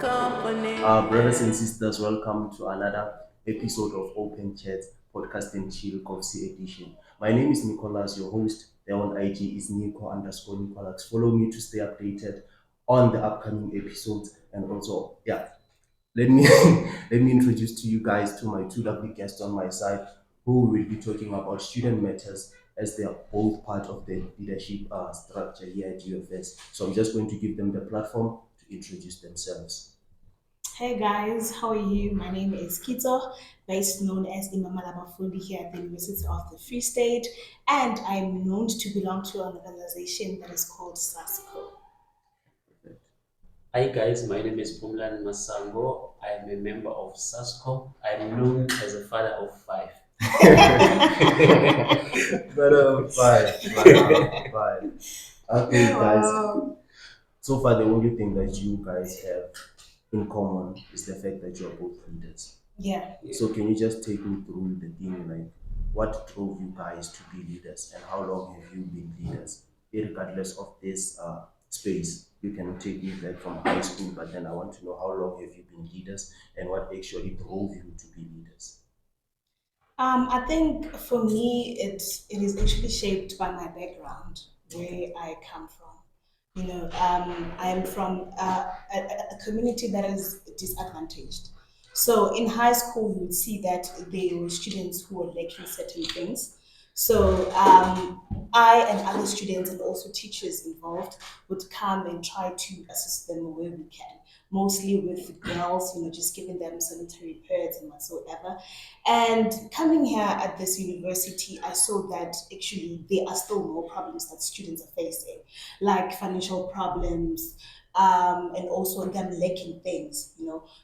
Brothers and sisters, welcome to another episode of Open Chat Podcast and Chill Coffee Edition. My name is Nicholas, your host. There on IG is Nico underscore Nicholas. Follow me to stay updated on the upcoming episodes. And also, let me let me introduce to you guys to my two lovely guests on my side who will be talking about student matters as they are both part of the leadership structure here at UFS. So I'm just going to give them the platform to introduce themselves. Hey guys, how are you? My name is Kitso, based known as the Mamalaba Fundi here at the University of the Free State, and I'm known to belong to an organization that is called SASCO. Hi guys, my name is Phumlani Masango. I'm a member of SASCO. I'm known as a father of five. Fine. Okay, guys. Wow. So far, the only thing that you guys have in common is the fact that you are both leaders. Yeah. So can you just take me through the thing, like what drove you guys to be leaders, and how long have you been leaders, regardless of this space? You can take me like from high school, but then I want to know how long have you been leaders, and what actually drove you to be leaders. I think for me, it is actually shaped by my background, where I come from. I am from a community that is disadvantaged. So in high school, you would see that there were students who were lacking certain things. So I and other students and also teachers involved would come and try to assist them where we can. Mostly with girls, just giving them sanitary pads and whatsoever. And coming here at this university, I saw that actually there are still more problems that students are facing, like financial problems, and also them lacking things.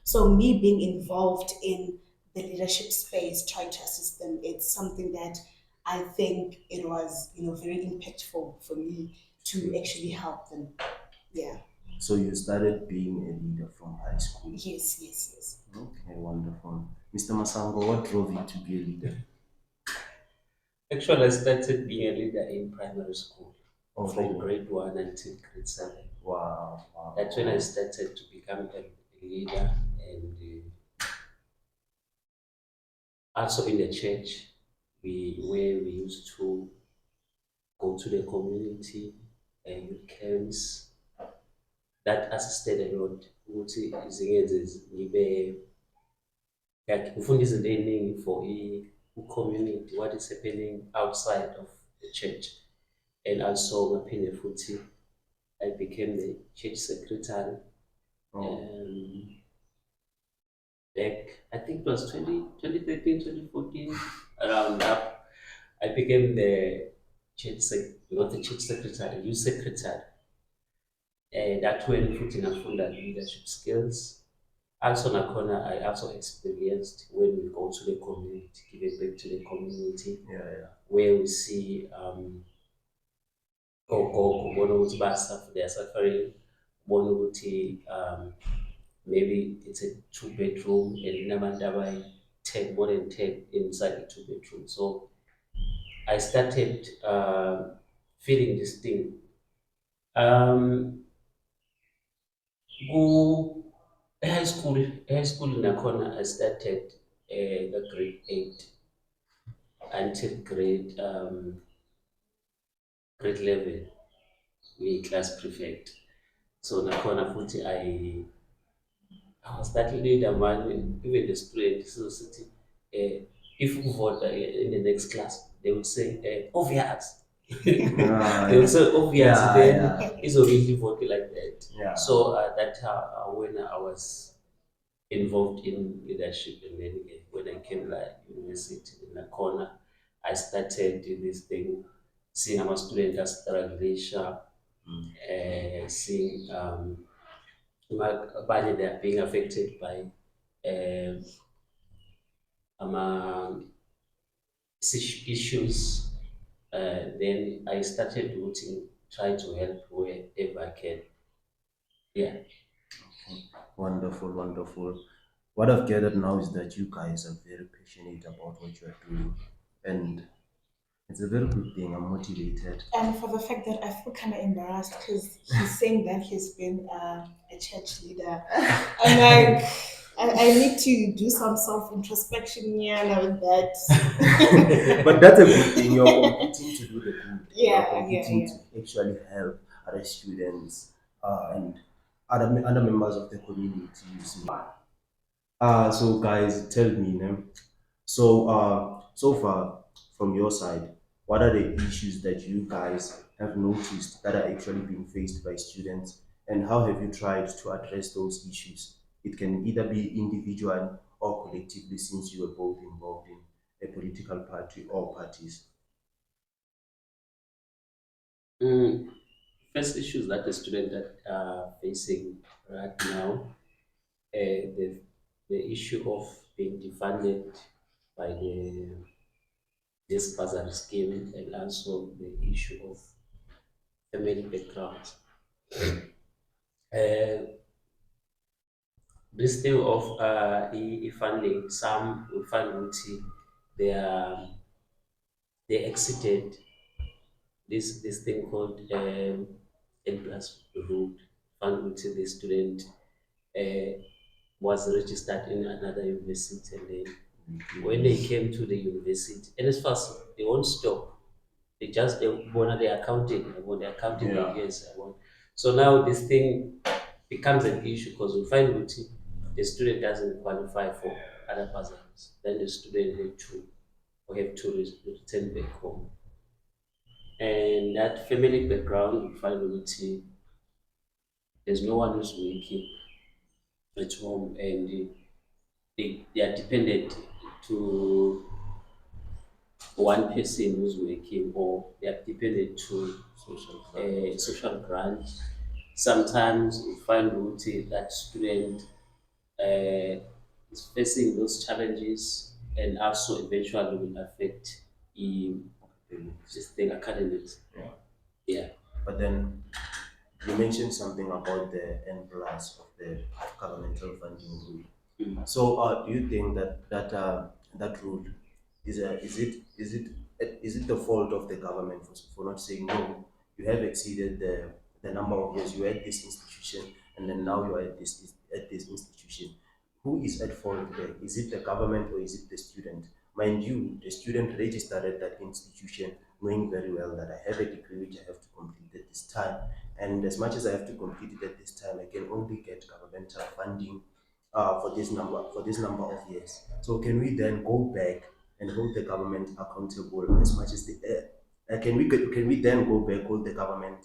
So me being involved in the leadership space, trying to assist them, it's something that I think it was, very impactful for me to actually help them. Yeah. So you started being a leader from high school. Yes, yes, yes. Okay, wonderful. Mr. Masango, what drove you to be a leader? Actually, I started being a leader in primary school Okay. from grade 1 until grade 7. Wow. That's when I started to become a leader, and also in the church, where we used to go to the community and youth camps. That assisted a lot ukuthi izingenze ngibe like ufundisa into eningi for i-community, what is happening outside of the church. And also ngaphinde futhi I became the church secretary. Oh. Back, I think it was 2013, 2014, around that, I became the not the church secretary, youth secretary. That when futhi ngafunda leadership skills. Also nakhona I also experienced when we go to the community, give it back to the community, where we see ogogo ubona ukuthi they are suffering, ubona ukuthi maybe it's a two-bedroom and inabantu abayi-10, more than 10 inside the two-bedroom. So I started feeling this thing. High school nakhona I started the grade 8 until grade 11 we-class prefect. So nakhona futhi I was that leader man, even the student. So sithi if you vote in the next class, they would say obvious. They would say obvious, then it's already voted like that. Yeah. So that when I was involved in leadership, and then when I came like university in the corner, I started this thing, seeing our students as struggle, seeing abanye they are being affected by issues. Then I started looking, try to help wherever I can. Yeah. Wonderful. What I've gathered now is that you guys are very passionate about what you are doing, and It's a very good thing. I'm motivated. And for the fact that I feel kind of embarrassed because he's saying that he's been a church leader. I'm like, I need to do some self introspection here and with that. But that's a good thing. You're competing to do the good. You're Yeah, yeah, competing yeah. to actually help other students and other members of the community. So guys, tell me, so far from your side, what are the issues that you guys have noticed that are actually being faced by students, and how have you tried to address those issues? It can either be individual or collectively, since you were both involved in a political party or parties. Mm, First issues that the student that are facing right now, the issue of being defunded by this bursary scheme, and also the issue of family background. Uh, this thing of funding, some will find they are they exited this thing called N plus route fund which the student uh, was registered in another university, and then when they came to the university, and as fast they won't stop. They want their accounting, they want their accounting Yeah. years. So now this thing becomes an issue because we find that the student doesn't qualify for other bursaries. Then the student have to return back home. And that family background, we find that there's no one who's working at home, and they are dependent to one person who's working, or they are dependent to Social a grant. social grant. Sometimes we find that student uh, is facing those challenges, and also eventually will affect him, this thing academics. Yeah. Yeah. But then you mentioned something about the N plus of the governmental funding rule. Mm. So, do you think that rule is it the fault of the government for not saying no? You have exceeded the number of years you were at this institution, and then now you are at this institution. Who is at fault there? Is it the government or is it the student? Mind you, the student registered at that institution knowing very well that I have a degree which I have to complete at this time. And as much as I have to complete it at this time, I can only get governmental funding for this number of years. So can we then go back and hold the government accountable as much as can we then go back hold the government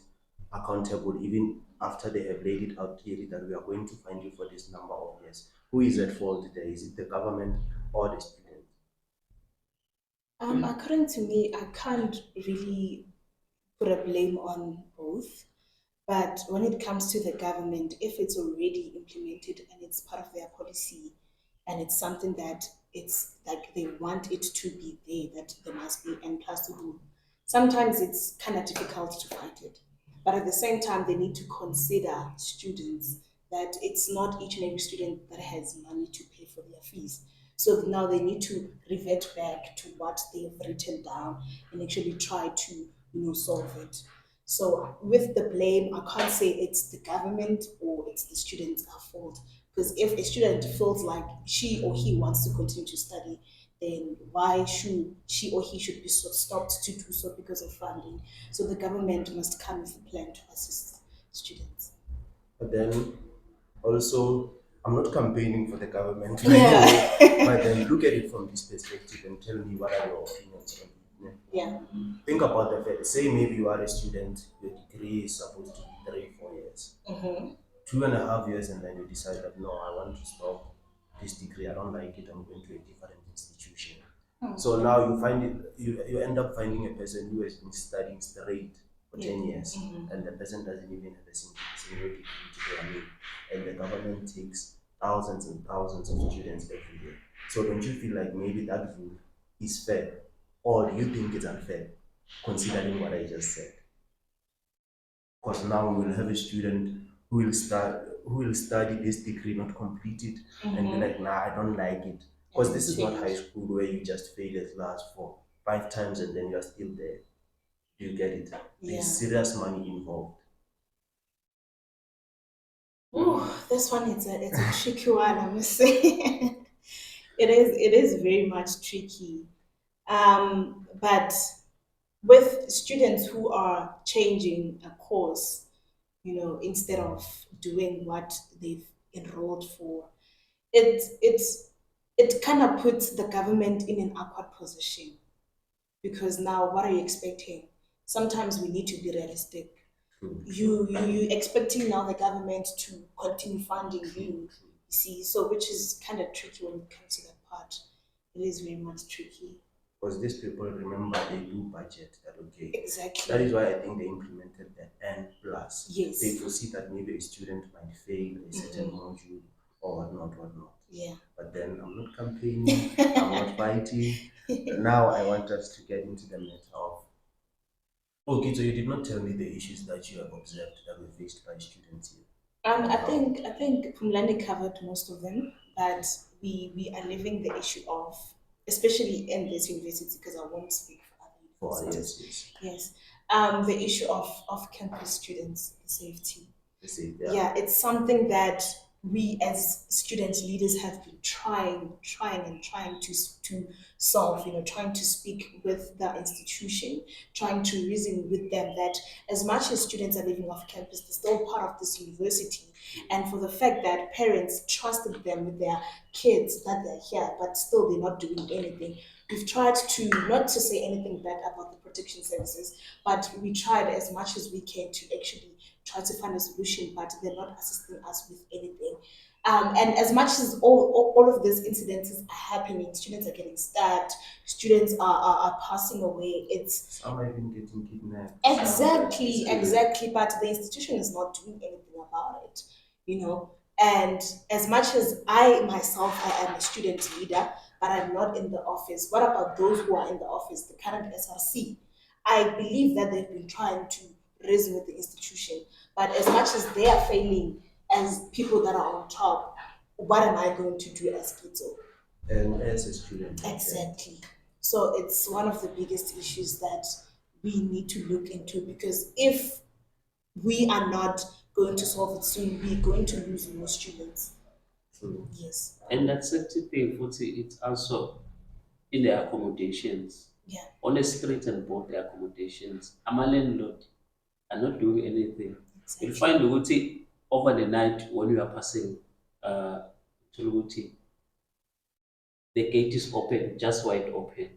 accountable even after they have laid it out clearly that we are going to fund you for this number of years? Who is at fault there? Is it the government or the student? According to me, I can't really put a blame on both. But when it comes to the government, if it's already implemented and it's part of their policy and it's something that it's like they want it to be there, that there must be N plus rule, sometimes it's kind of difficult to fight it. But at the same time, they need to consider students that it's not each and every student that has money to pay for their fees. So now they need to revert back to what they've written down and actually try to, solve it. So with the blame, I can't say it's the government or it's the student's fault. Because if a student feels like she or he wants to continue to study, then why should she or he should be stopped to do so because of funding? So the government must come with a plan to assist students. But then also, I'm not campaigning for the government, by the way, Yeah. but then look at it from this perspective and tell me what are your opinions on it. Yeah. Think about the fact, say maybe you are a student, your degree is supposed to be 3 4 years, Mm-hmm. 2.5 years, and then you decide that no, I want to stop this degree, I don't like it, I'm going to a different institution. So now you end up finding a person who has been studying straight for 10 years, and the person doesn't even have a single degree to their name, and the government takes thousands and thousands of students every year. So don't you feel like maybe that rule is fair, or do you think it's unfair, considering what I just said? Because now we will have a student who will study this degree, not complete it, and be like, nah, I don't like it. Because this is not high school where you just fail a class for 5 times and then you're still there. Do you get it? Yeah. There's serious money involved. Ooh, this one it's a tricky one, I must say. It is very much tricky. But with students who are changing a course, instead of doing what they've enrolled for, it's it kind of puts the government in an awkward position because now what are you expecting? Sometimes we need to be realistic. True, You expecting now the government to continue funding true, you, true. you see, so which is kind of tricky when it comes to that part. It is very much tricky. Because these people remember they do budget that okay. That Exactly. is why I think they implemented the N plus. Yes. They foresee that maybe a student might fail a certain Mhm. module or whatnot. Yeah. But then I'm not campaigning, I'm not fighting. Now I want us to get into the matter of okay, so you did not tell me the issues that you have observed that were faced by students here. I think Phumlani covered most of them, but we are living the issue of, especially in this university, because I won't speak for other For universities. yes, Yes, the issue of campus students safety. yeah. Yeah, it's something that we as student leaders have been trying to solve. Trying to speak with the institution, trying to reason with them that as much as students are living off campus, they're still part of this university. And for the fact that parents trusted them with their kids, that they're here, but still they're not doing anything. We've tried to not to say anything bad about the protection services, but we tried as much as we can to actually try to find a solution, but they're not assisting us with anything. And as much as all of these incidences are happening, students are getting stabbed, students are passing away. It's Some are even getting kidnapped. exactly, but the institution is not doing anything about it, you know. And as much as I myself, I am a student leader, but I'm not in the office. What about those who are in the office, the current SRC? I believe that they've been trying to reason with the institution, but as much as they are failing as people that are on top, what am I going to do as Kitso? And as a student. Exactly. So it's one of the biggest issues that we need to look into, because if we are not going to solve it soon, we're going to lose more students. True. Yes. And that safety thing, it's also in the accommodations. Yeah. On a secret and board the accommodations. I'm a landlord. I'm not doing anything. You'll Exactly. find Uguti over the night when you are passing to Uguti, the gate is open, just wide open.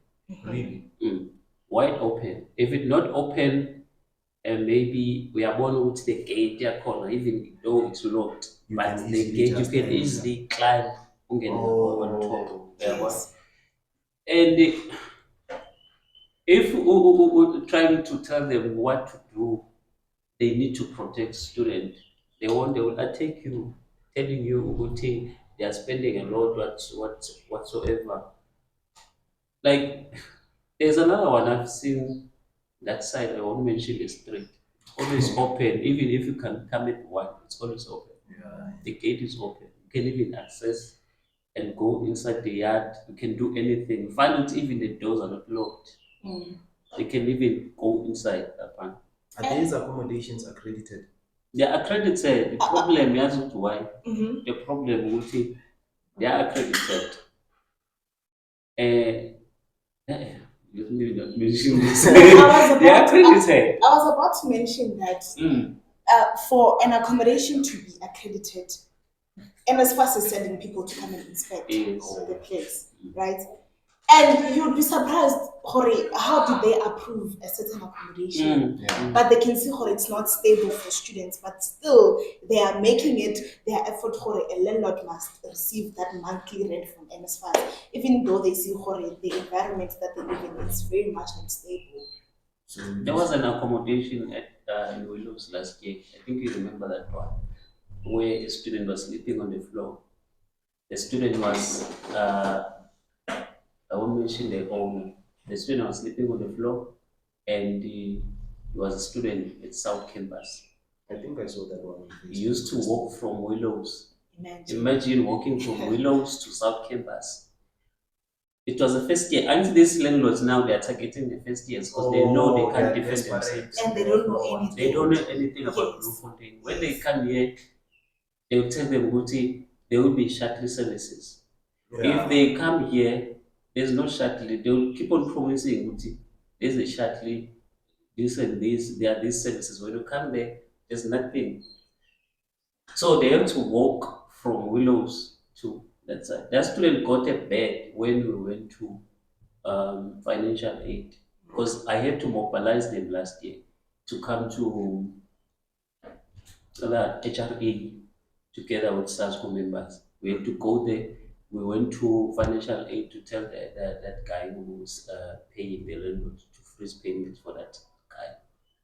Really? Mm. Wide open. If it's not open, and maybe we are born with the gate yeah, corner, even though it's locked. You But can the easily gate you just can enter. easily climb on top. Oh. Yeah, what? Yes. And if we trying to tell them what to do, they need to protect students. They will attack you, telling you Uguti, they are spending a lot whatsoever. Like there's another one I've seen that side, I won't mention the street. Always open, even if you can come at one, it's always open. Yeah. The gate is open. You can even access and go inside the yard. You can do anything. Find out even the doors are not locked. Mm. You can even go inside that one. Are these accommodations accredited? They are accredited. The problem is not why. Mm-hmm. The problem will be they are accredited. Uh, let me not mention this. They are accredited. I was about to mention that Mm. for an accommodation to be accredited, NSFAS is sending people to come and inspect Yes. the place, right? And you'd be surprised, Hori, how did they approve a certain accommodation? Mm. But they can see Hori, it's not stable for students, but still they are making it their effort. Hori, a landlord must receive that monthly rent from NSFAS, even though they see Hori, the environment that they live in is very much unstable. So There was an accommodation at in Willows last year. I think you remember that one, where a student was sleeping on the floor. The student was, I won't mention the owner. The student was sleeping on the floor, and he was a student at South Campus. I think I saw that one. He used to walk from Willows. Imagine. Imagine walking from Willows to South Campus. It was the first year. And these landlords now they are targeting the first years because they know they Oh, they can't are defend desperate. themselves. And they They don't have know no one They anything. don't know to. anything about Blue Yes. Fontaine. When they Yes. come here, they will tell them, Guti, there will be shuttle services. If Yeah. they come here, there's no shuttle. They will keep on promising, Guti, there's a shuttle, this and this, there are these services. When you come there, there's nothing. So they have to walk from Willows to that side. That student got a bed when we went to financial aid because I had to mobilize them last year to come to the HRA together with SASCO members. We had to go there. We went to financial aid to tell that guy who was paying the landlord to freeze payment for that guy.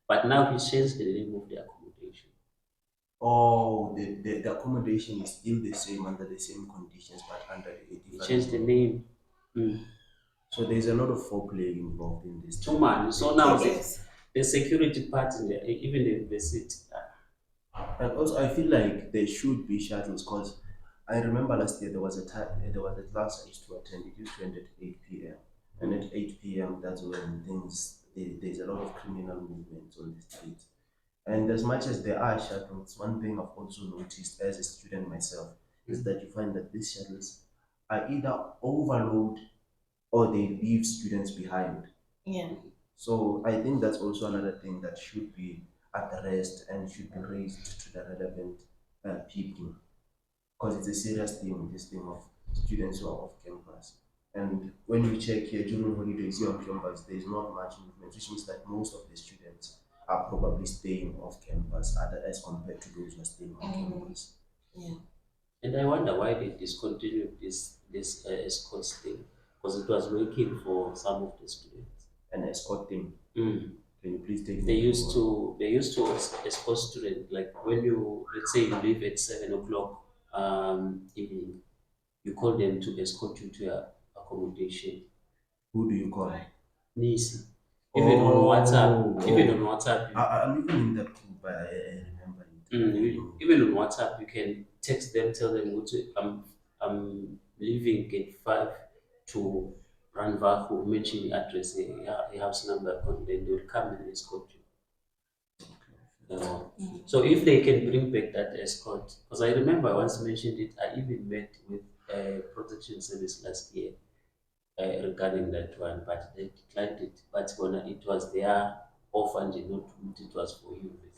But now he changed the name of the accommodation. Oh, the accommodation is still the same under the same conditions, but under a He different changed the name. name. Mm. So there's a lot of foreplay involved in this Too thing. much. So They now It just is. the security part in the even the city. And also, I feel like there should be shuttles because I remember last year there was a class I used to attend. It used to end at 8 p.m. And at 8 p.m. that's when there's a lot of criminal movement on the street. And as much as there are shuttles, one thing I've also noticed as a student myself is that you find that these shuttles are either overload or they leave students behind. Yeah. So I think that's also another thing that should be addressed and should be raised to the relevant people because it's a serious thing, this thing of students who are off campus. And when we check here during holidays here on campus, there's not much movement, which means that most of the students are probably staying off campus as compared to those who are staying on campus. Yeah. And I wonder why they discontinued this escorts thing because it was working for some of the students. And escort them. Mm. Can you please take They me used through? to escort students like when you let's say you leave at 7 o'clock evening, you call them to escort you to your accommodation. Who do you call? Nisi. Oh, Even on oh. WhatsApp, I'm even in that group. I remember it. even on WhatsApp, you can text them, tell them, I'm leaving gate 5 to Ranvaku, mention the address, a house number, and then they'll come and escort you. So if they can bring back that escort, because I remember I once mentioned it, I even met with a protection service last year regarding that one, but they declined it. But when it was their offer and not it was for university.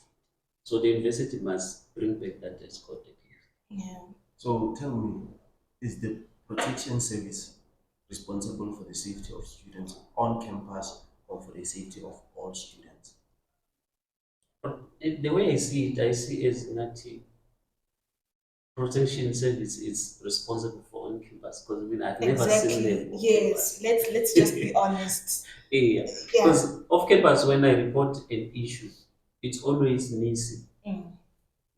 So the university must bring back that escort at least. Yeah. So tell me, is the protection service responsible for the safety of students on campus or for the safety of all students? But the way I see it as nothing. Protection service is responsible for on campus because I mean I've never seen Exactly. them off Yes. campus. Let's just be honest. Yeah, Yeah. because off campus when I report an issue, it's always NICI, Mm.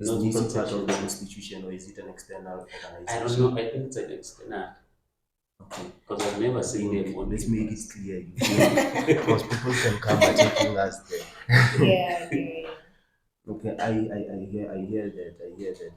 Is not NISI part protection of the service. institution or is it an external I don't organization? know. I think it's an external Okay. because I've never I seen think them on let's make it campus. clear because people can come attacking us there. Yeah. Yeah. Okay, I hear that.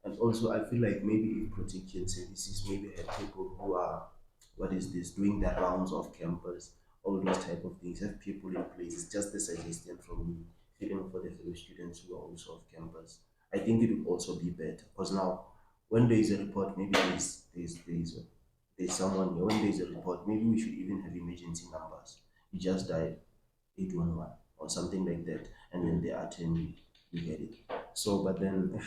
And also I feel like maybe if protection services maybe have people who are what is this, doing the rounds of campus, all those type of things, have people in place. It's just a suggestion from me, even for the fellow students who are also off campus. I think it would also be better because now when there is a report, maybe there's someone here. When there is a report, maybe we should even have emergency numbers. You just died, 811 or something like that, and then they attend you, you get it. So, but then,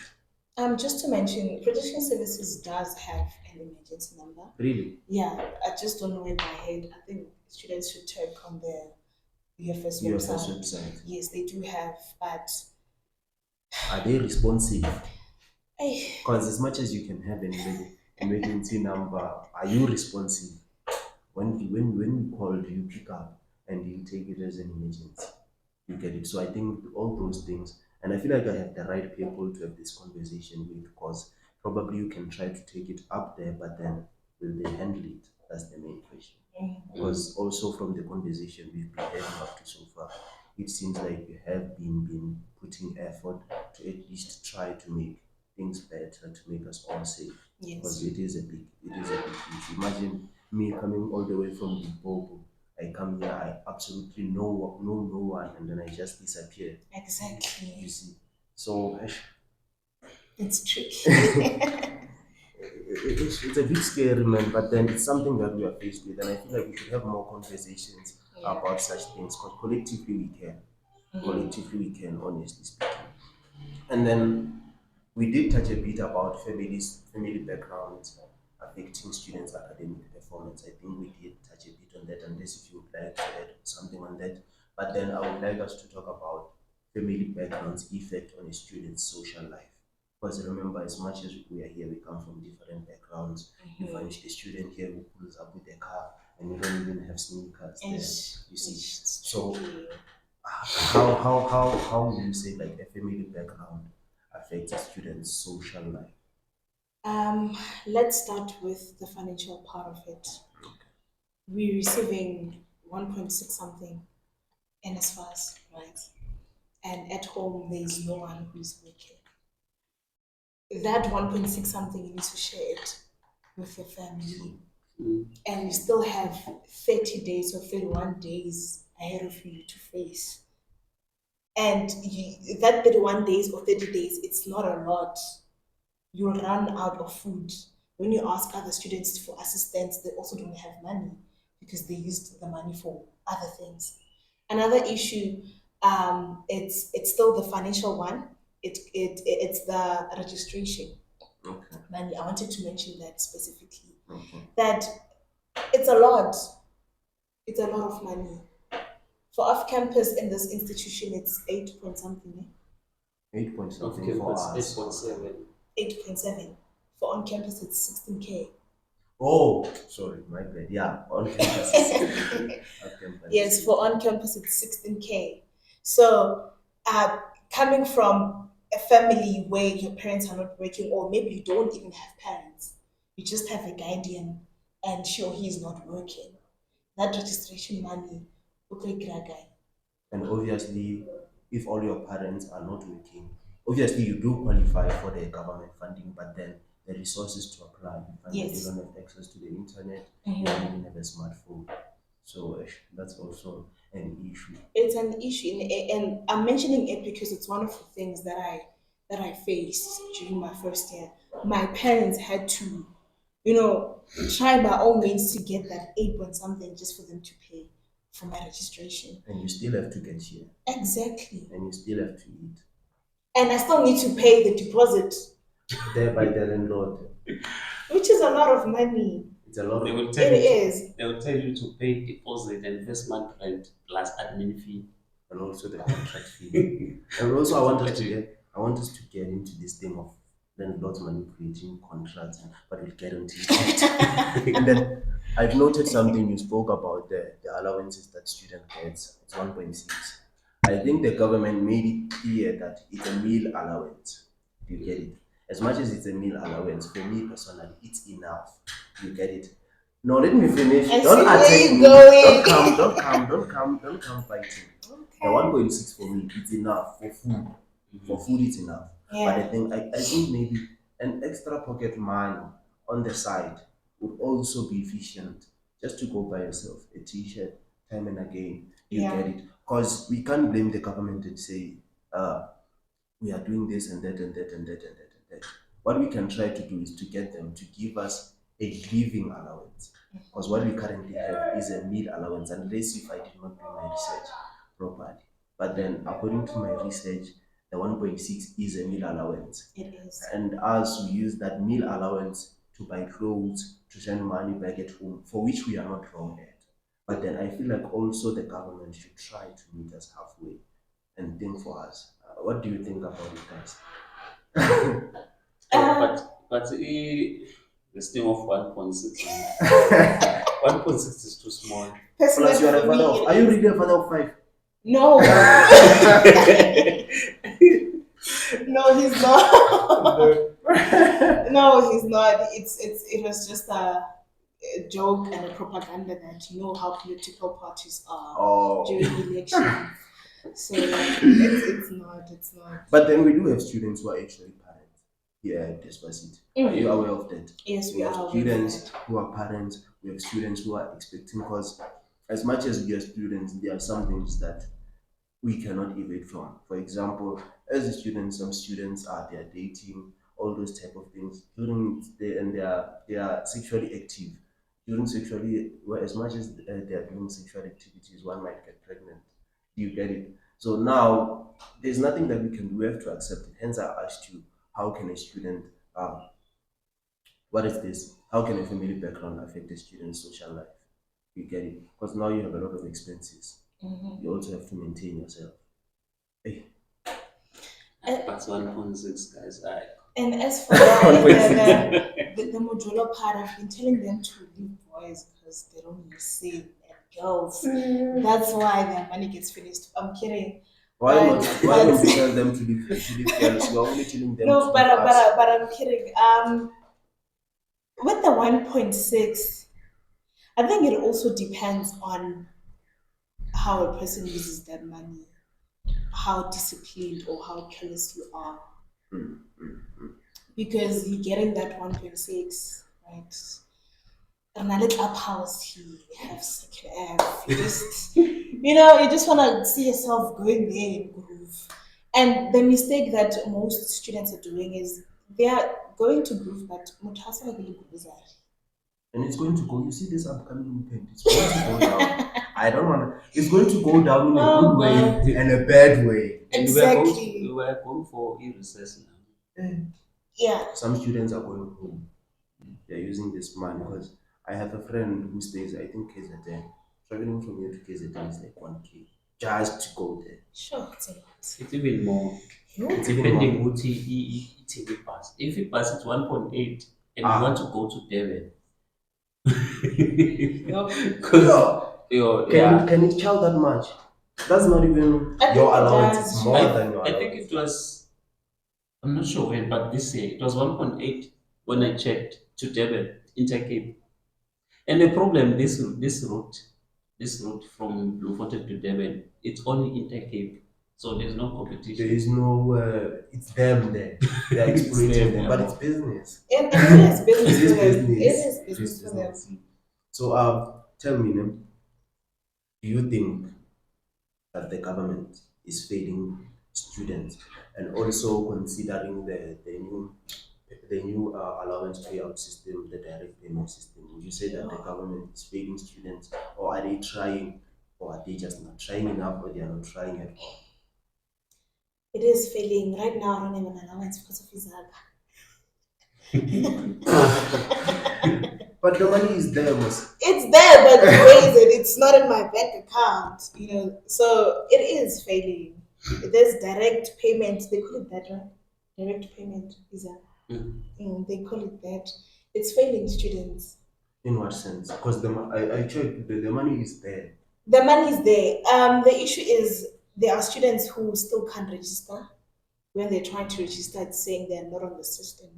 Just to mention, protection services does have an emergency number. really, Yeah, I just don't know in my head. I think students should check on the UFS your first website. website, Yes, they do have, but are they responsive? I, Because as much as you can have an emergency number, are you responsive? When you call, do you pick up and do you take it as an emergency? You get it. So I think all those things, and I feel like I have the right people to have this conversation with because probably you can try to take it up there, but then will they handle it? That's the main question. Because also from the conversation we've been having up to so far, it seems like you have been putting effort to at least try to make things better to make us all safe. Because yes. it is a big issue. Imagine Me coming all the way from Limpopo, I come here, I absolutely know no one, and then I just disappear. You Exactly. see, so It's tricky. it's a bit scary, man. But then it's something that we are faced with, and I feel like we should have more conversations Yeah. about such things, because collectively we can. Collectively we can, honestly speaking. And then we did touch a bit about family backgrounds affecting students' academic performance. I think we did touch a bit on that, unless if you would like to add something on that. But then I would like us to talk about family background's effect on a student's social life. Because remember, as much as we are here, we come from different backgrounds. You find a student here who pulls up with a car and you don't even have sneakers there. You see. So how will you say like a family background affects a student's social life? Let's start with the financial part of it. We're receiving 1.6 something NSFAS, right? And at home, there's no one who's working. That 1.6 something, you need to share it with your family. And you still have 30 days or 31 days ahead of you to face. And that 31 days or 30 days, it's not a lot. You'll run out of food. When you ask other students for assistance, they also don't have money because they used the money for other things. Another issue, it's still the financial one. It's the registration Okay. money. I wanted to mention that specifically. Okay. That it's a lot. It's a lot of money. For off campus in this institution, it's 8 point something. 8 point Of something for campus, us. 8.7. 8.7. For on campus, it's 16K. Oh, sorry, my bad. Yeah, on campus. Off campus. Yes, for on campus, it's 16K. So, coming from a family where your parents are not working, or maybe you don't even have parents, you just have a guardian and she or he is not working, that registration money, okay, gragai. And obviously, if all your parents are not working, obviously you do qualify for the government funding, but then the resources to apply, you find that you Yes. don't have access to the internet, you don't even have a smartphone. So that's also an issue. It's an issue, and I'm mentioning it because it's one of the things that I faced during my first year. My parents had to, try by all means to get that 8 point something just for them to pay for my registration. And you still have to get here, Exactly. and you still have to eat. And I still need to pay the deposit, There by the landlord. which is a lot of money. It's a lot They of. will tell It you to, is. they will tell you to pay deposit and first month rent plus admin fee. And also the contract fee. And also, I want us to get into this thing of landlords manipulating contracts, but we'll get into it. And then I've noted something you spoke about the allowances that student gets. It's 1.6. I think the government made it clear that it's a meal allowance. You get it? As much as it's a meal allowance, for me personally, it's enough. You get it? No, let me finish. I Don't see where attack you're me. going. Don't come fighting. The 1.6 for me, it's enough for food. For food, it's enough. But Yeah. I think maybe an extra pocket money on the side would also be efficient. Just to go buy yourself a t-shirt time and again. You Yeah. get it? Because we can't blame the government and say, we are doing this and that and that and that and that and that. What we can try to do is to get them to give us a living allowance. Because what we currently have is a meal allowance, unless if I did not do my research properly. But then, according to my research, the 1.6 is a meal allowance. It is. And us, we use that meal allowance to buy clothes, to send money back at home, for which we are not wrong at. But then I feel like also the government should try to meet us halfway and think for us. What do you think about it, guys? But this thing of 1.6, 1.6 is too small. Plus, you are a For father me, of. it Are you is. really a father of 5? No. No, he's not. No, he's not. It was just a joke and a propaganda that you know how political parties are Oh. during election. So it's not. But then we do have students who are actually parents. Yeah, Despacito. Are you aware of that? Yes, We we have are aware of students that. who are parents, we have students who are expecting, because as much as we are students, there are some things that we cannot evade from. For example, as a student, some students are they are dating, all those type of things during and they are sexually active. During sexually, well, as much as they are doing sexual activities, one might get pregnant. Do you get it? So now there's nothing that we can do. We have to accept it. Hence, I asked you, how can a student, what is this? How can a family background affect a student's social life? You get it? Because now you have a lot of expenses. You also have to maintain yourself. Hey, That's 1.6, guys. And as for the modular part, I've been telling them to leave boys because they don't listen, and girls. That's why their money gets finished. I'm kidding. why But, would why don't you tell them to leave girls? You're only telling them no, to leave us. but I'm kidding. With the 1.6, I think it also depends on how a person uses their money, how disciplined or how careless you are. Because you're getting that 1.6, right? And a little up house here, have second F. You just, you just want to see yourself going there and groove. And the mistake that most students are doing is they are going to groove, but mutasa really groove. And it's going to go. You see this upcoming weekend. It's going to go down. I don't want to. It's going to go down in a Oh, good way God. and a bad way. And Exactly. we were going for e-recess now. Yeah. Some students are going home. They're using this money because I have a friend who stays, I think, KZN. Traveling from here to KZN is like 1K just to go there. Sure, it's a lot. It's even more. It's even Depending more. what he pass. If he passes 1.8 and Ah. you want to go to Devon, Yup. because yeah, Can it chow that much? That's not even I think your it allowance. does. It's more than your I think allowance. it was. I'm not sure when, but this year it was 1.8 when I checked to Devon Intercape. And the problem, this route from Bloemfontein to Devon, it's only Intercape, so there's no There competition. is no. It's them there. They're It's exploiting them, them, yeah. but it's business. And it is business It is for them. business. It is It business is for them. business. So, tell me, Nem, do you think that the government is failing students, and also considering the new allowance payout system, the direct payment system? Would you say that the government is failing students, or are they trying, or are they just not trying enough, or they are not trying at all? It is failing. Right now, I don't have an allowance because of Isaac. But the money is there, Mos. It's there, but where is it? It's not in my bank account. So it is failing. There's direct payment. They call it that, right? Direct payment is a. They call it that. It's failing students. In what sense? Because I checked, the money is there. The money is there. The issue is there are students who still can't register. When they're trying to register, it's saying they're not on the system,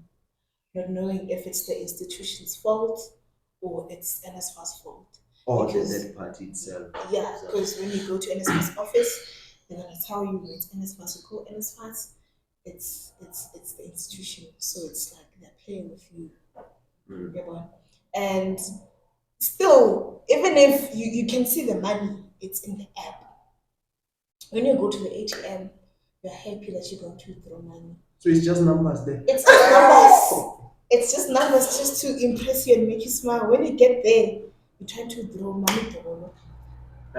not knowing if it's the institution's fault or it's NSFA's fault. Or Because the third party itself. Yeah, because when you go to NSFA's office, they're gonna tell you it's NSFA's. You call NSFA's, it's the institution. So it's like they're playing with you. Yeah, and still, even if you can see the money, it's in the app. When you go to the ATM, you're happy that you don't withdraw money. So it's just numbers there. It's just numbers. It's just numbers just to impress you and make you smile. When you get there, you try to withdraw money.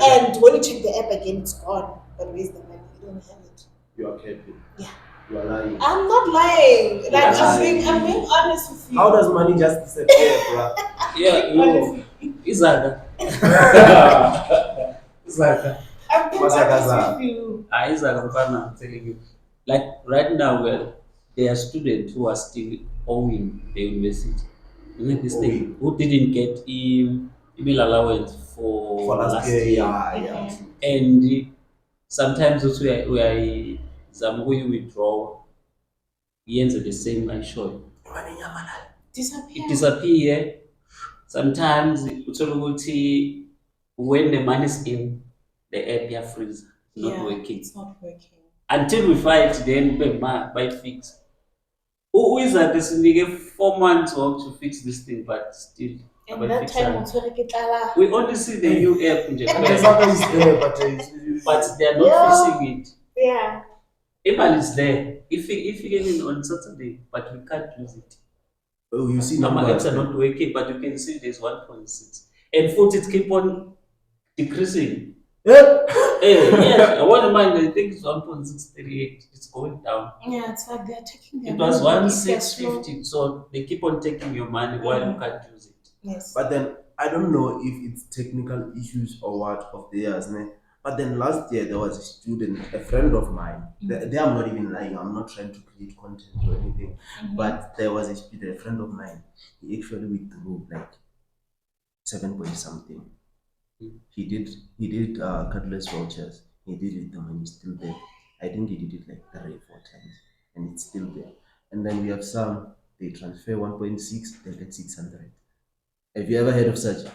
And when you check the app again, it's gone. But where's the money? You don't have it. You are capping. Yeah. You are lying. I'm not lying. Like I'm being honest with you. How does money just disappear, bro? Yeah, no, Isaac. Isaac. I'm being honest with you. Isaac, I'm telling you. Like right now, well, there are students who are still owing the university. You know this thing, who didn't get email allowance for last year. Yeah. And sometimes also we are some way withdraw, ends the same I show. Disappear. It disappear. Sometimes utholukuthi when the money is in, the app here freeze, not working. It's not working. Until we fight, then by fix. Who is that? This we get 4 months work to fix this thing, but still, And about that fix time, it. also, like, We only see the new app, nje, And the sucker is there, but but they are not yeah, fixing it. yeah, Email is there. If you get in on Saturday, but we can't use it. oh, you see Our apps numbers are not working, but you can see there's 1.6. And food it keep on decreasing. there. Yes, I want mind I think it's 1.638. It's going down. yeah. It's like they're taking their It was money, but one if they're six slow, fifty, so they keep on taking your money while you can't use it. yes. But then I don't know if it's technical issues or what of theirs. Ne? But then last year there was a student, a friend of mine. They I'm not even lying. I'm not trying to create content or anything. But there was a student, a friend of mine. He actually withdrew like 7 point something. He did cutlass vouchers. He did it. The money is still there. I think he did it like 3 or 4 times, and it's still there. And then we have some. They transfer 1.6. They get 600. Have you ever heard of such?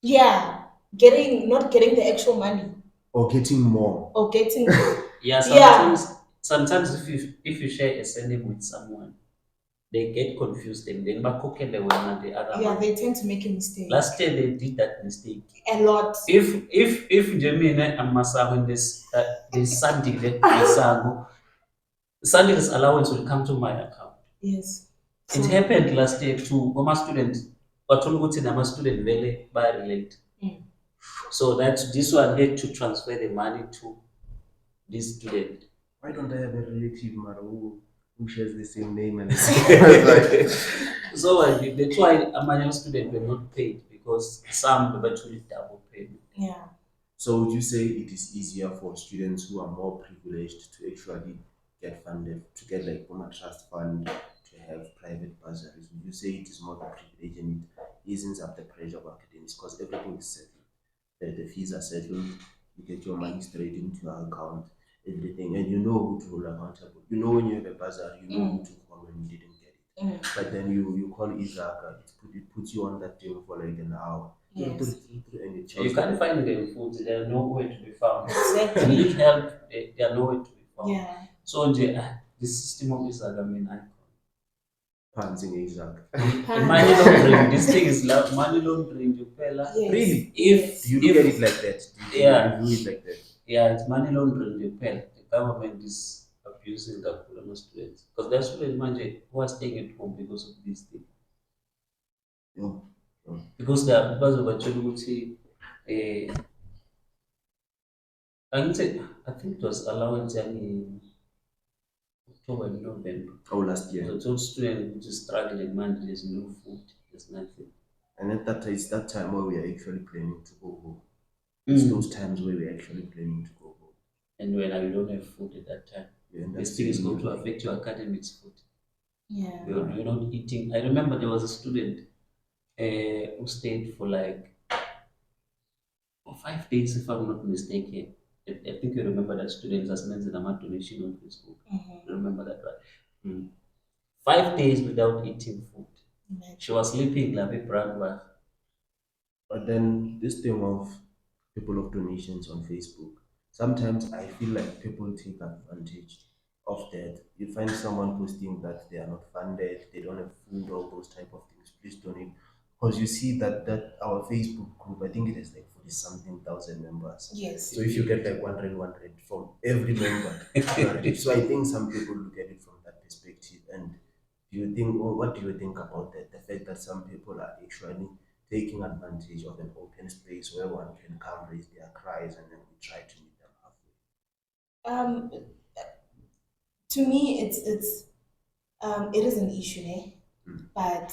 Yeah, getting not getting the actual money Or getting more? or getting Yeah, yeah, sometimes if you share a surname with someone, they get confused and then Makoke they were the other yeah. one. They tend to make a mistake Last year they did that mistake. a lot. If Gemini and Masango in this Sunday Masango, Sunday's allowance will come to my account. Yes. It So happened last year to Oma student, but I'm a student very by relate. mm, So that this one had to transfer the money to this student. Why don't I have a relative, Mara, who shares the same name and the same So that's why Amanian students were not paid because some were virtually double paid. yeah. So would you say it is easier for students who are more privileged to actually get funded, to get like from a trust fund, to have private bursaries? Would you say it is more the privilege and it eases up the pressure of academics because everything is settled? The fees are settled, you get your money straight into your account, everything, and you know who to hold accountable. You know when you have a bursary, you know who to call when you didn't get it. But then you call Isaac, it puts you on that thing for like an hour. Yes. And it You shows can't find them food, they are nowhere to be found. You Exactly. need help, they are nowhere to be found. Yeah. So the system of Isaac, I mean, pantsing Isaac. money laundering, this thing is like money laundering, you fella. Yes. Really? If Do you look at it like that? Do you Yeah. view it like that? Yeah, it's money laundering, you pay. The government is abusing the Kurama students because there are students imagine, who are staying at home because of this thing. No. No. Because of actually, uh, I think it was allowance in October and November. Oh, last year. So those students which is struggling, man, there's no food, there's nothing. And at that is that time where we are actually planning to go home. It's those times where we're actually planning to go home. And when you don't have food at that time, You end up this thing is saving going to your affect your academics food. Yeah. You're not eating. I remember there was a student who stayed for like 5 days, if I'm not mistaken. I think you remember that student just mentioned a donation on Facebook. You remember that, right? 5 days without eating food. She was sleeping like a brand. But then this thing of people of donations on Facebook, sometimes I feel like people take advantage of that. You find someone posting that they are not funded, they don't have food, all those type of things. Please donate. Because you see that our Facebook group, I think it is like 40 something thousand members. Yes. So if you get like 100 from every member, so I think some people look at it from that perspective. And do you think, or what do you think about that? The fact that some people are actually taking advantage of an open space where one can come raise their cries and then we try to meet them halfway. Um, to me, it is an issue, eh? But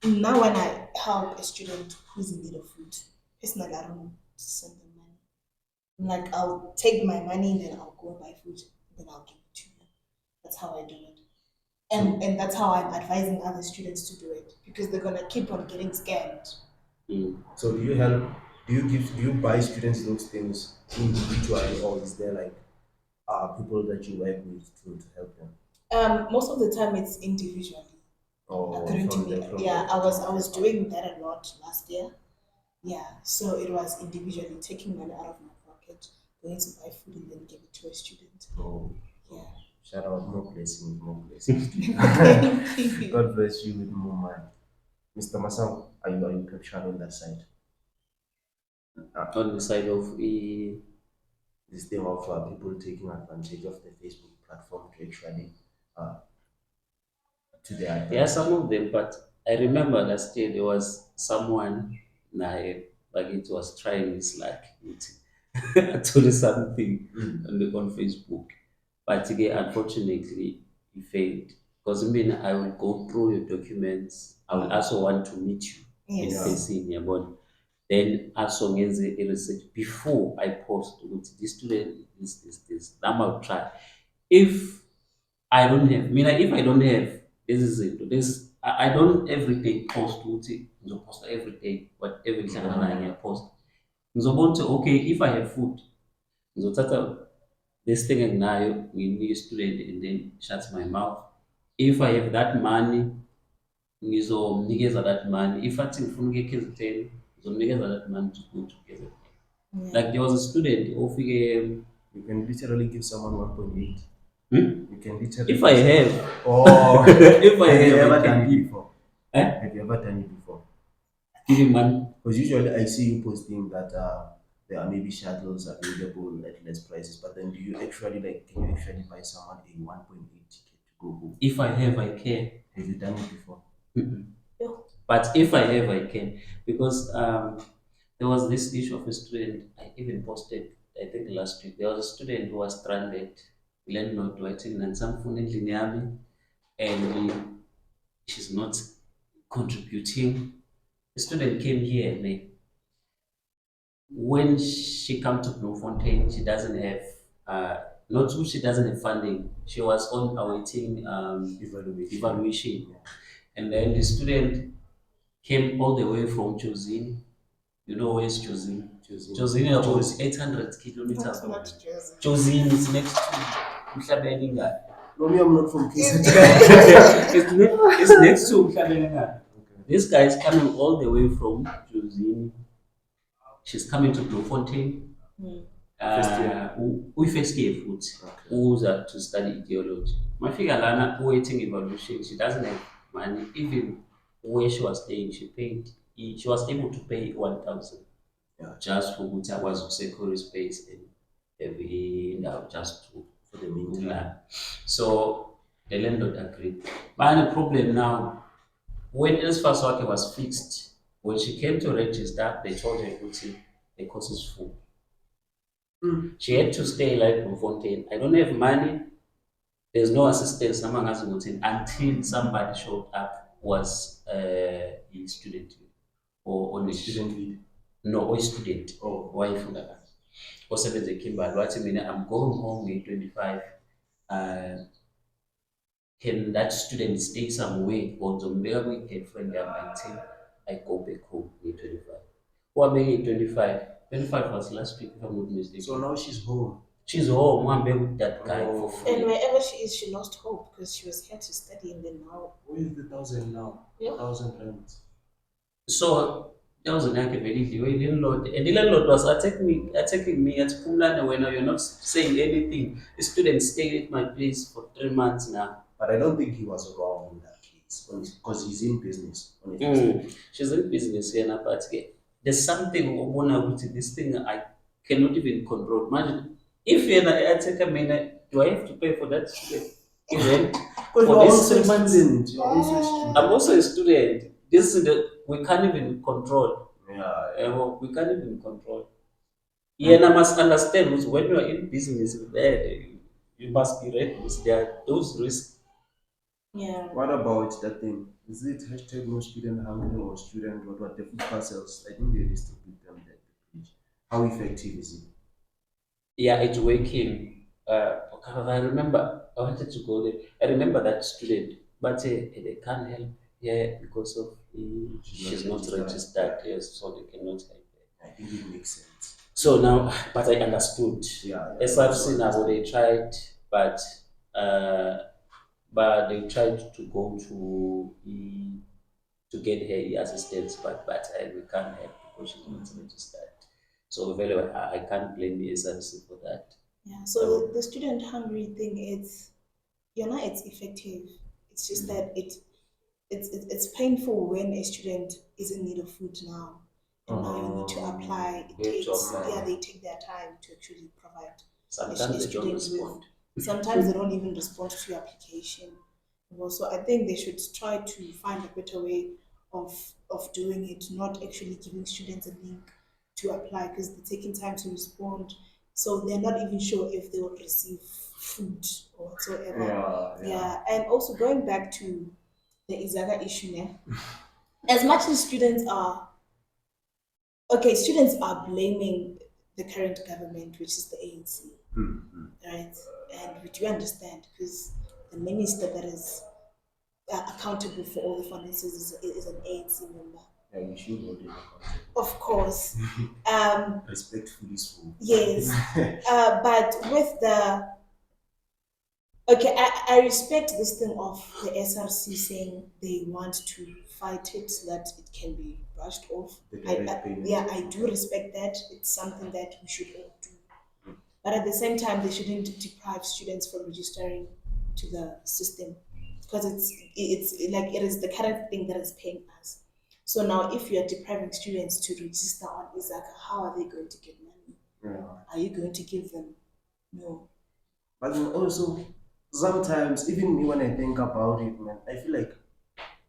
now when I help a student who's in need of food, personally, I don't send them money. Like I'll take my money, then I'll go and buy food, then I'll give it to you. That's how I do it. And that's how I'm advising other students to do it because they're gonna keep on getting scammed. So do you help? Do you buy students those things individually, or is there like people that you work with to help them? Most of the time it's individually. Or According to from me, yeah, I was doing that a lot last year. Yeah, so it was individually taking money out of my pocket, going to buy food and then give it to a student. Oh, Yeah. Shout out, more blessings, more blessings. Thank you. God bless you with more money. Mr. Masango, are you captured on that side? On the side of This thing of people taking advantage of the Facebook platform to actually uh, to their yeah, advantage. some of them, but I remember last year there was someone like it was trying his luck with actually something Mm. on Facebook. But again, unfortunately, he failed. Because I mean, I will go through your documents. I will also want to meet you in Yeah. Yes. person. Yeah, but then as long as a research before I post with this student, this, now I'll try. If I don't have, I mean, like, if I don't have, this is it. I don't every day post with it. I post every day, but every time I post. Ngizobona ukuthi okay, if I have food, ngizothatha this thing enginayo ngiyinika student and then shut my mouth. If I have that money, ngizomnikeza that money. If athi ngifuna ukuya e-KZN, ngizomnikeza that money to go to KZN. Yeah. Like there was a student ofike, You can literally give someone 1.8. hmm? You can literally. If I have, Oh, if I have you have, ever I done can it give. before? Eh? Have you ever done it before? Give him money. Because usually I see you posting that there are maybe shuttles available at less prices, but then do you actually can you actually buy someone a 1.8 ticket to go home? If I have, I can. Have you done it before? Mm-mm. Yeah. But if I have, I can. Because there was this issue of a student, I even posted, I think last week, there was a student who was stranded, landlord waiting and something in Lineami, and she's not contributing. The student came here, and when she come to Bloemfontein, she doesn't have, not true, she doesn't have funding. She was on awaiting evaluation. Yeah. And then the student came all the way from Chosin. You know where is Chosin? Chosin is about 800 kilometers That's away. not Jersey. Chosin is next to Mhlabeninga. No, me, I'm not from KZN. It's next to Mhlabeninga. This guy is coming all the way from Chosin. She's coming to Bloemfontein. Mm. First year. First year futhi uza to study ideology. Mafika lana waiting evaluation, she doesn't have money. Even where she was staying, she was able to pay 1,000 Yeah. just for ukuthi akwazi ukusecure space and every now just to For the meantime. learn. So the landlord agreed. But the problem now, when NSFAS work was fixed, when she came to register, they told her ukuthi the course is full. Mm. She had to stay like Bloemfontein. I don't have money. There's no assistance until somebody showed up was a student or on a Student lead. no or a student Oh. wife osebenza eKimberley wathi mina I'm going home nge-25 can that student stay somewhere or ngizombeka kwi-girlfriend yami until I go back home nge-25 wabeke i-25 25 was last week if I'm not mistaken. So now she's home. She's home. One bed with that guy for Oh. free. And wherever she is, she lost hope because she was here to study and then now. Where is the 1,000 now? Yeah. 1,000 rands. So that was an activity. The landlord and the landlord was attacking me at Phumlani when you're not saying anything. The student stayed at my place for 3 months now. But I don't think he was wrong in that case because he's in business. Honestly. She's in business here now, but there's something with this thing I cannot even control. Imagine if you're I take a minute, do I have to pay for that student event? Because For you're these also a 3 months. student. You're also a student. I'm also a student. This is we can't even control. Yeah. We can't even control. Yeah, and I must understand because when you are in business, you must be ready. There are those risks. Yeah. What about that thing? Is it hashtag no student hungry or student what the food parcels? I think they distribute them that page. How effective is it? Yeah, it's working. I remember I wanted to go there. I remember that student, but they can't help. Yeah, because of she's not registered. Yes, so they cannot help her. I think it makes sense. So now, but I understood. Yeah. SRC now they tried, uh, but they tried to go to get her assistance, but we can't help because she's not registered. So very well, I can't blame the SRC for that. Yeah. So the student hungry thing, it's you know, it's effective. It's just that it's painful when a student is in need of food now, and now you need to apply. It You have to takes, apply. yeah, they take their time to actually provide a Sometimes they don't student respond. with. Sometimes they don't even respond to your application. And also, I think they should try to find a better way of doing it, not actually giving students a link to apply because they're taking time to respond. So they're not even sure if they will receive food or whatsoever. Yeah, and also going back to the Izaga issue now. As much as students are okay, students are blaming the current government, which is the ANC, right? And we do understand because the minister that is accountable for all the finances is an ANC member. Yeah, you should hold it accountable. Of course. Um, Respectfully so. yes. But with the okay, I respect this thing of the SRC saying they want to fight it so that it can be brushed off. The direct payment. Yeah, I do respect that. It's something that we should all do. But at the same time, they shouldn't deprive students from registering to the system because it's like it is the current thing that is paying us. So now, if you are depriving students to register on Isaac, how are they going to get money? Yeah. Are you going to give them? No. But then also, sometimes, even me when I think about it, man, I feel like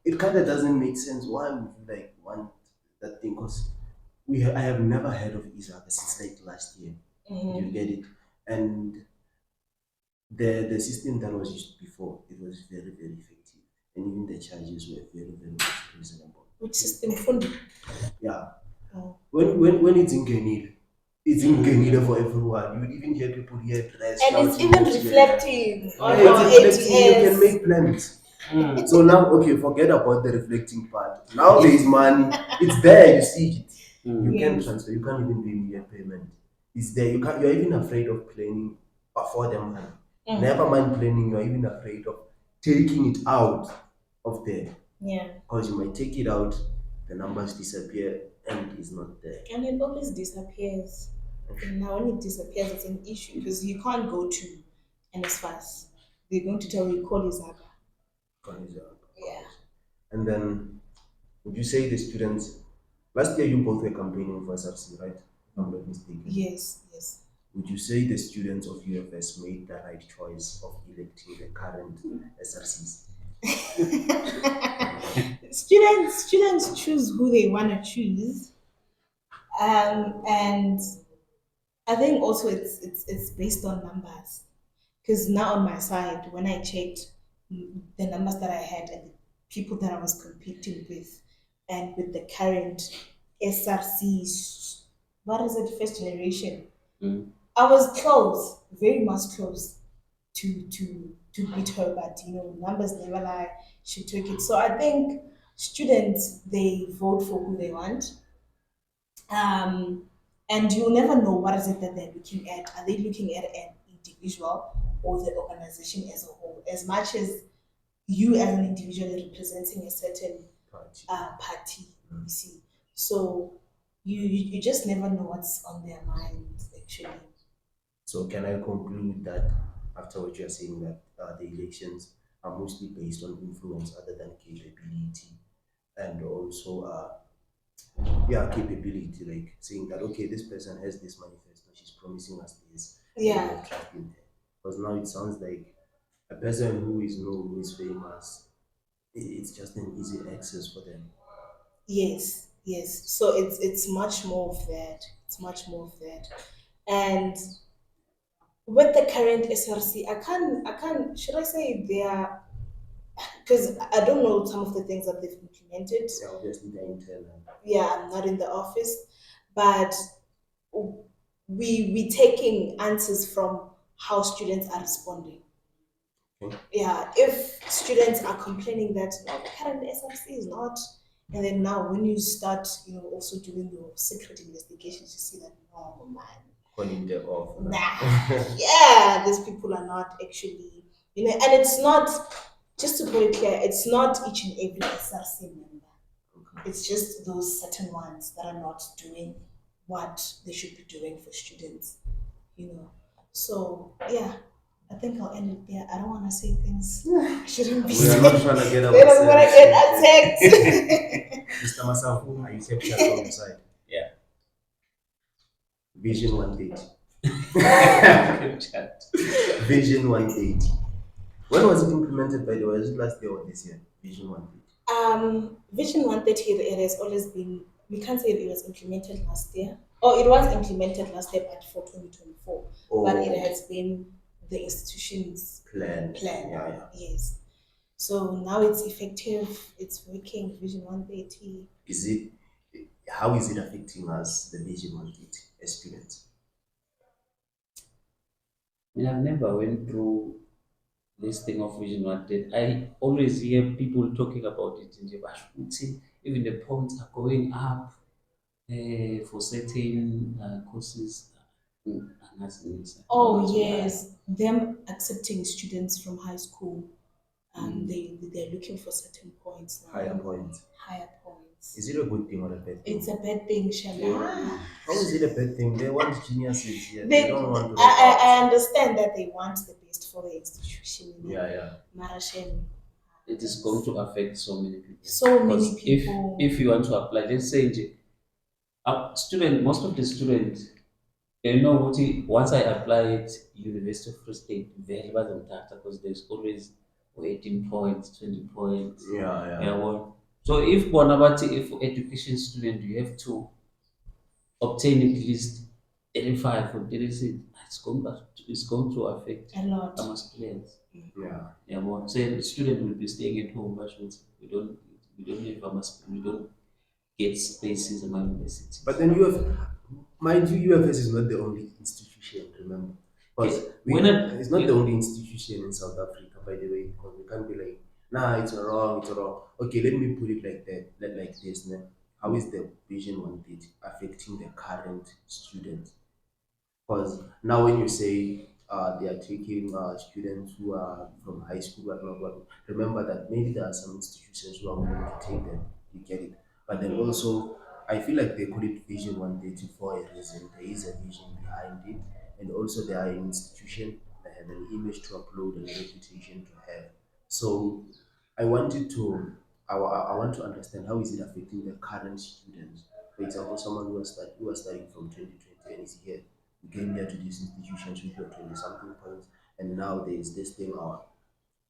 it kind of doesn't make sense. Why would you like want that thing? Because I have never heard of Isaac since like last year. You get it? And the system that was used before, it was very, very effective. And even the charges were very, very much reasonable. Which system funding? Yeah. Oh. When it's in Kenil, it's in Kenil for everyone. You would even hear people here dress. And it's even reflecting on Yeah, our it's reflecting, you can ATS. make plans. So now, okay, forget about the reflecting part. Now there is money. It's there, you see it. You can Yes. transfer. You can't even do immediate payment. It's there. You're even afraid of planning for them money. Never mind planning. You're even afraid of taking it out of there Yeah. because you might take it out, the numbers disappear, and it's not there. And it always disappears. And now when it disappears, it's an issue because you can't go to NSFAS. They're going to tell you call Isaka. Yeah. And then, would you say the students? Last year, you both were campaigning for SRC, right? If I'm not mistaken. Yes, yes. Would you say the students of UFS made the right choice of electing the current SRCs? Students choose who they want to choose. And I think also it's based on numbers. Because now on my side, when I checked the numbers that I had and the people that I was competing with, and with the current SRCs, what is it, first generation? I was close, very much close to beat her, but you know, numbers never lie. She took it. So I think students they vote for who they want, um, and you'll never know what is it that they're looking at. Are they looking at an individual or the organization as a whole? As much as you as an individual are representing a certain party, you see. So you just never know what's on their minds actually. So can I conclude that after what you're saying that the elections are mostly based on influence other than capability and also capability, like saying that okay, this person has this manifesto, she's promising us this, and we Yeah. have trust in her. Because now it sounds like a person who is known, who is famous, it's just an easy access for them. Yes, yes. So it's much more of that. It's much more of that. And with the current SRC, I can't should I say they are because I don't know some of the things that they've implemented. Yeah, obviously they're internal. Yeah, I'm not in the office, but we taking answers from how students are responding. Okay. Yeah, if students are complaining that no, the current SRC is not, and then now when you start, you know, also doing your secret investigations, you see that no man, Calling them off. nah, yeah, these people are not actually, you know, and it's not just to put it clear, it's not each and every SRC member. It's just those certain ones that are not doing what they should be doing for students, you know. So yeah, I think I'll end it there. I don't want to say things I shouldn't be We are not saying. trying to get I don't want to ourselves. get attacked. Mr. Masango, are you captured from your side? Yeah. Vision 180. Chat. Vision 180. When was it implemented, by the way? Was it last year or this year? Vision 180. Vision 130, it has always been, we can't say it was implemented last year. Or it was implemented last year, but for 2024. But it Oh, has been the institution's plan. plan. Yeah, yeah. Yes. So now it's effective, it's working, Vision 130. Is it? How is it affecting us, the Vision 180, as students? I've never went through this thing of Vision Wanted. I always hear people talking about it in Jebashuti. Even the points are going up for certain courses. And that's nice. Oh, yes. Them accepting students from high school. They're looking for certain points now. Higher points. Higher points. Is it a good thing or a bad thing? It's a bad thing, Shala. How is it a bad thing? They want geniuses here. They, They don't want to. I understand that they want the best for the institution. Yeah, yeah. Marashem. It is going to affect so many people. So many Because people. if you want to apply, let's say, most of the students, they know what once I apply it, University of Free State, very bad on data because there's always 18 points, 20 points. Yeah, yeah. Yeah, well, so if Bonabati, if for education student, you have to obtain at least 35 or 36, it's going to affect A lot. our students. Yeah. Yeah, well, say the student will be staying at home, but we don't have we don't get spaces in my university. But then mind you, UFS is not the only institution, remember? Because it's not the only institution in South Africa, by the way, because we can't be like, nah, it's wrong, it's wrong. Okay, let me put it like that, like this. Now. How is the Vision 180 affecting the current students? Because now when you say they are taking students who are from high school, blah, blah, blah, remember that maybe there are some institutions who are willing to take them, you get it. But then also, I feel like they call it Vision 130 for a reason. There is a vision behind it. And also they are an institution that have an image to upload and a reputation to have. So I wanted to, I want to understand how is it affecting the current students. For example, someone who was studying from 2020 and is here you came here to these institutions with your 20 something points, and now there is this thing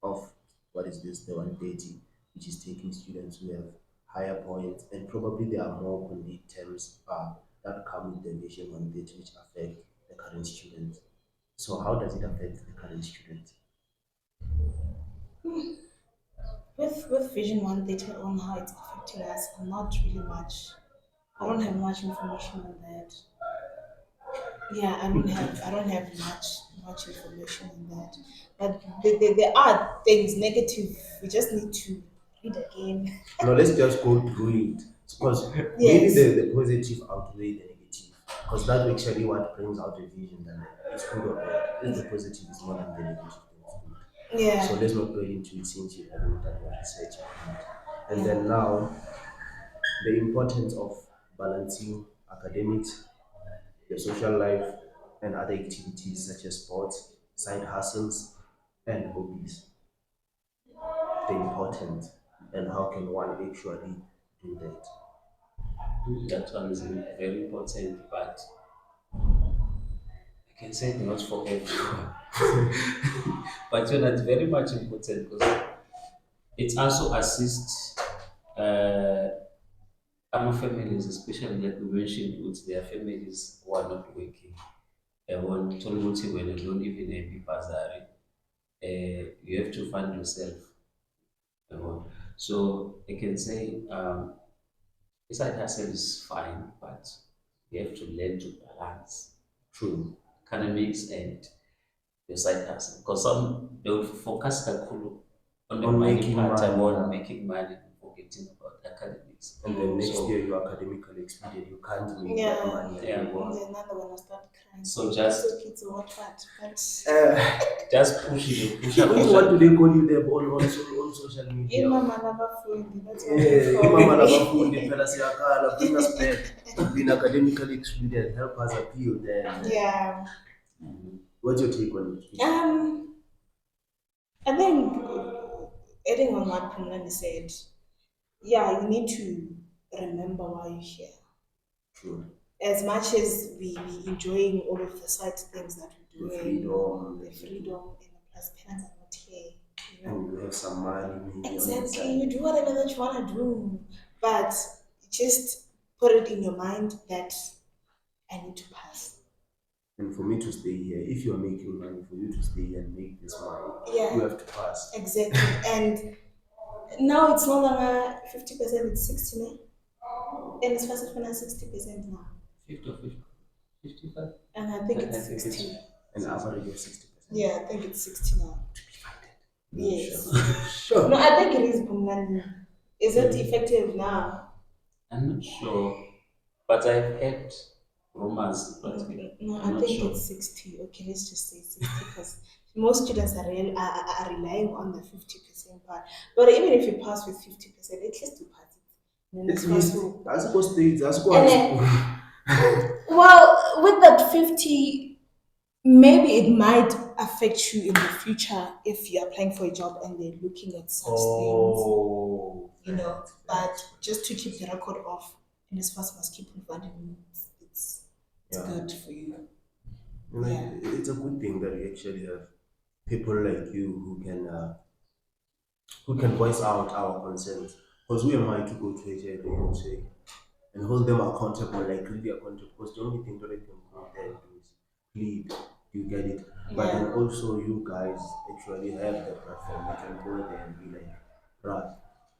of what is this, the 130, which is taking students who have higher points, and probably there are more condemned terms that come with the Vision 130 which affect the current students. So, how does it affect the current students? With Vision 130 on how it's affecting us, I'm not really much. I don't have much information on that. Yeah, I don't have much information on that. But there are things negative. We just need to read again. No, let's just go through it because maybe Yes. the positive outweigh the negative because that's actually what brings out a vision that it's good or bad. If the positive is more than the negative, then it's good. Yeah. So let's not go into it since you haven't done your research on it. And then now, the importance of balancing academics, your social life, and other activities such as sports, side hustles, and hobbies. The importance and how can one actually do that? That one is very important, but I can say not for everyone. But that's very much important because it also assists our families, especially like we mentioned, with their families who are not working. One told when you don't even have a bazari, you have to fund yourself. So I can say side hustle is fine, but you have to learn to balance True. academics and your side hustle. Because some they will focus kakhulu on the On money making part money, about yeah. making money and forgetting about academics. And then next So- year you're academically expedient, you can't make Yeah. that money Yeah. anymore. And then another one will start crying. So just- so kids what? But Just push it, push What do it. they call you there on social media? Imama Labafundi, that's what Eh, they call Imama me. Labafundi, phela siyakhala, bring us back. Being academically excluded, help us appeal there. Yeah. What's your take on it? I think adding on what Phumlani said, yeah, you need to remember why you're here. True. As much as we enjoying all of the side things that we're The doing, freedom, the freedom, and plus parents are not here, you know. and you have some money maybe on the Exactly, side. you do whatever that you want to do, but just put it in your mind that I need to pass. And for me to stay here, if you're making money, for you to stay here and make this money, you Yeah, have to pass. exactly. And now it's no longer 50%, it's 60 now. And it's first for 60% now. 50 or 50, 55? And I think I it's think it's 60. An average of 60%. Yeah, I think it's 60 now. To be funded. not Yes. sure. No, I think it is Phumlani. Is it Mm. effective now? I'm not sure, but I've heard rumors, but No, I'm I not think sure. it's 60. Okay, let's just say 60 because most students are relying on the 50% part. But even if you pass with 50%, at least you pass it. And then At it's least, possible. as supposed to, as And supposed then, to. well, with that 50, maybe it might affect you in the future if you're applying for a job and they're looking at such things, Oh, you know. facts, But facts. just to keep the record off, and as fast as keep on funding you, it's Yeah. good for you. You know, Yeah. it's a good thing that we actually have people like you who can voice out our concerns. Because who am I to go to HIV and say and hold them accountable, like really accountable? Because the only thing that I can go there and do is plead, you get it. But then Yeah. also you guys actually have the platform. You can go there and be like, right,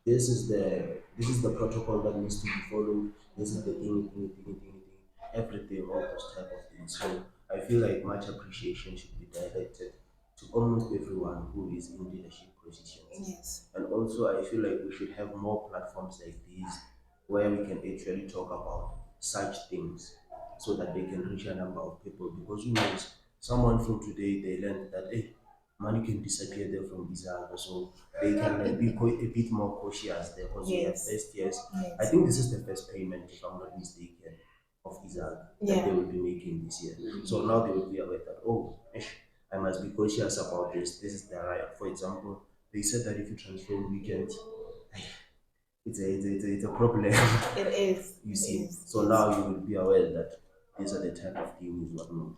this is the protocol that needs to be followed. This is the thing, everything, all those type of things. So I feel like much appreciation should be directed to almost everyone who is in leadership positions. Yes. And also, I feel like we should have more platforms like these where we can actually talk about such things so that they can reach a number of people. Because who knows, someone from today they learned that hey, money can disappear there from Izaka, so they can be a bit more cautious there because we have Yes. first years. I Yes. think this is the first payment, if I'm not mistaken, of Izaka that they Yeah. will be making this year. So now they will be aware that oh, I must be cautious about this. This is the right. For example, they said that if you transfer weekends, it's a problem. It is. You It see, is. so Yes. now you will be aware that these are the type of things, whatnot.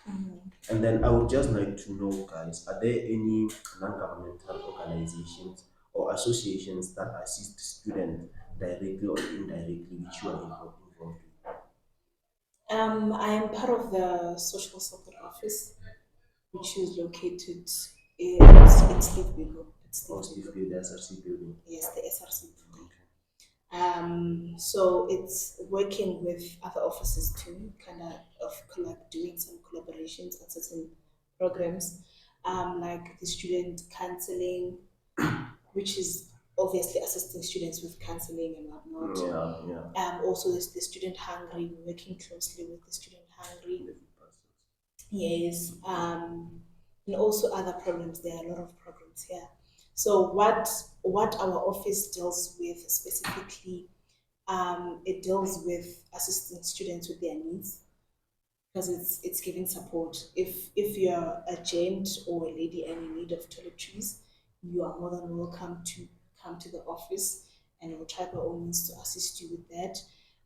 Mhm. And then I would just like to know, guys, are there any non-governmental organizations or associations that assist students directly or indirectly, which you are involved with? I am part of the social support office, which is located in Steve Bigo. It's Or Steve Steve Bigo. Bill, the SRC building? Yes, the SRC building. Okay. So it's working with other offices too, kind of doing some collaborations on certain programs, like the student counseling, which is obviously assisting students with counseling and whatnot. Yeah. Also, there's the student hungry, we're working closely with the student hungry. Different persons. Yes, and also other programs. There are a lot of programs here. So what our office deals with specifically, it deals with assisting students with their needs because it's giving support. If you're a gent or a lady and in need of toiletries, you are more than welcome to come to the office, and we'll try by all means to assist you with that.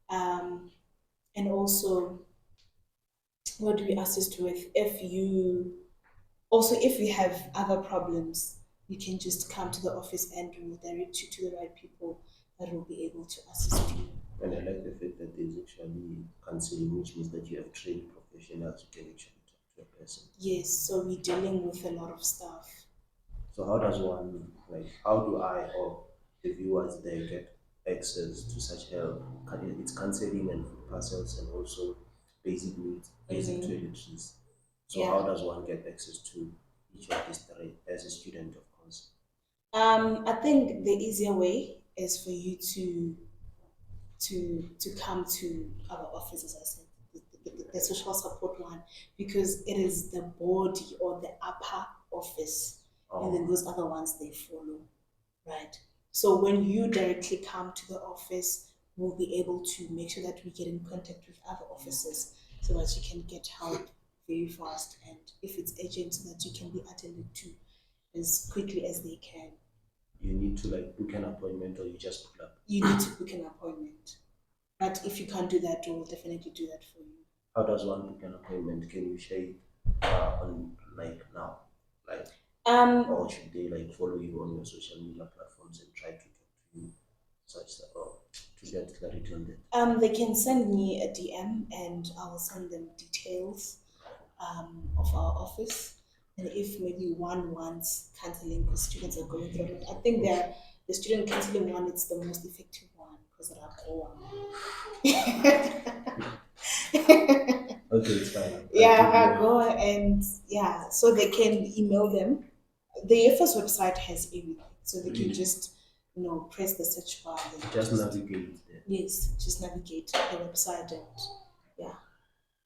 And also, what do we assist with? If you have other problems, you can just come to the office and we will direct you to the right people that will be able to assist you. And I like the fact that there's actually counseling, which means that you have trained professionals who can actually talk to a person. Yes, so we're dealing with a lot of stuff. So how does one how do I or the viewers there get access to such help? It's counseling and food parcels and also basic needs, basic toiletries. So how Yeah. does one get access to each of these three as a student, of course? I think the easier way is for you to come to our office, as I said, the social support one, because it is the body or the upper office, and then those other ones they follow, right? So when you directly come to the office, we'll be able to make sure that we get in contact with other offices so that you can get help very fast, and if it's urgent, so that you can be attended to as quickly as they can. You need to like book an appointment, or you just pull up. You need to book an appointment. But if you can't do that, we'll definitely do that for you. How does one book an appointment? Can you share it on like now? Like, or should they like follow you on your social media platforms and try to talk to you such that, or to get clarity on that? They can send me a DM and I will send them details of our office. And if maybe one wants counseling because students are going through it, I think the student counseling one is the most effective one because of our core Okay, it's fine. yeah, go and yeah, so they can email them. The FS website has everything, so they can just press the search bar and then Just navigate there. yes, just navigate the website and yeah.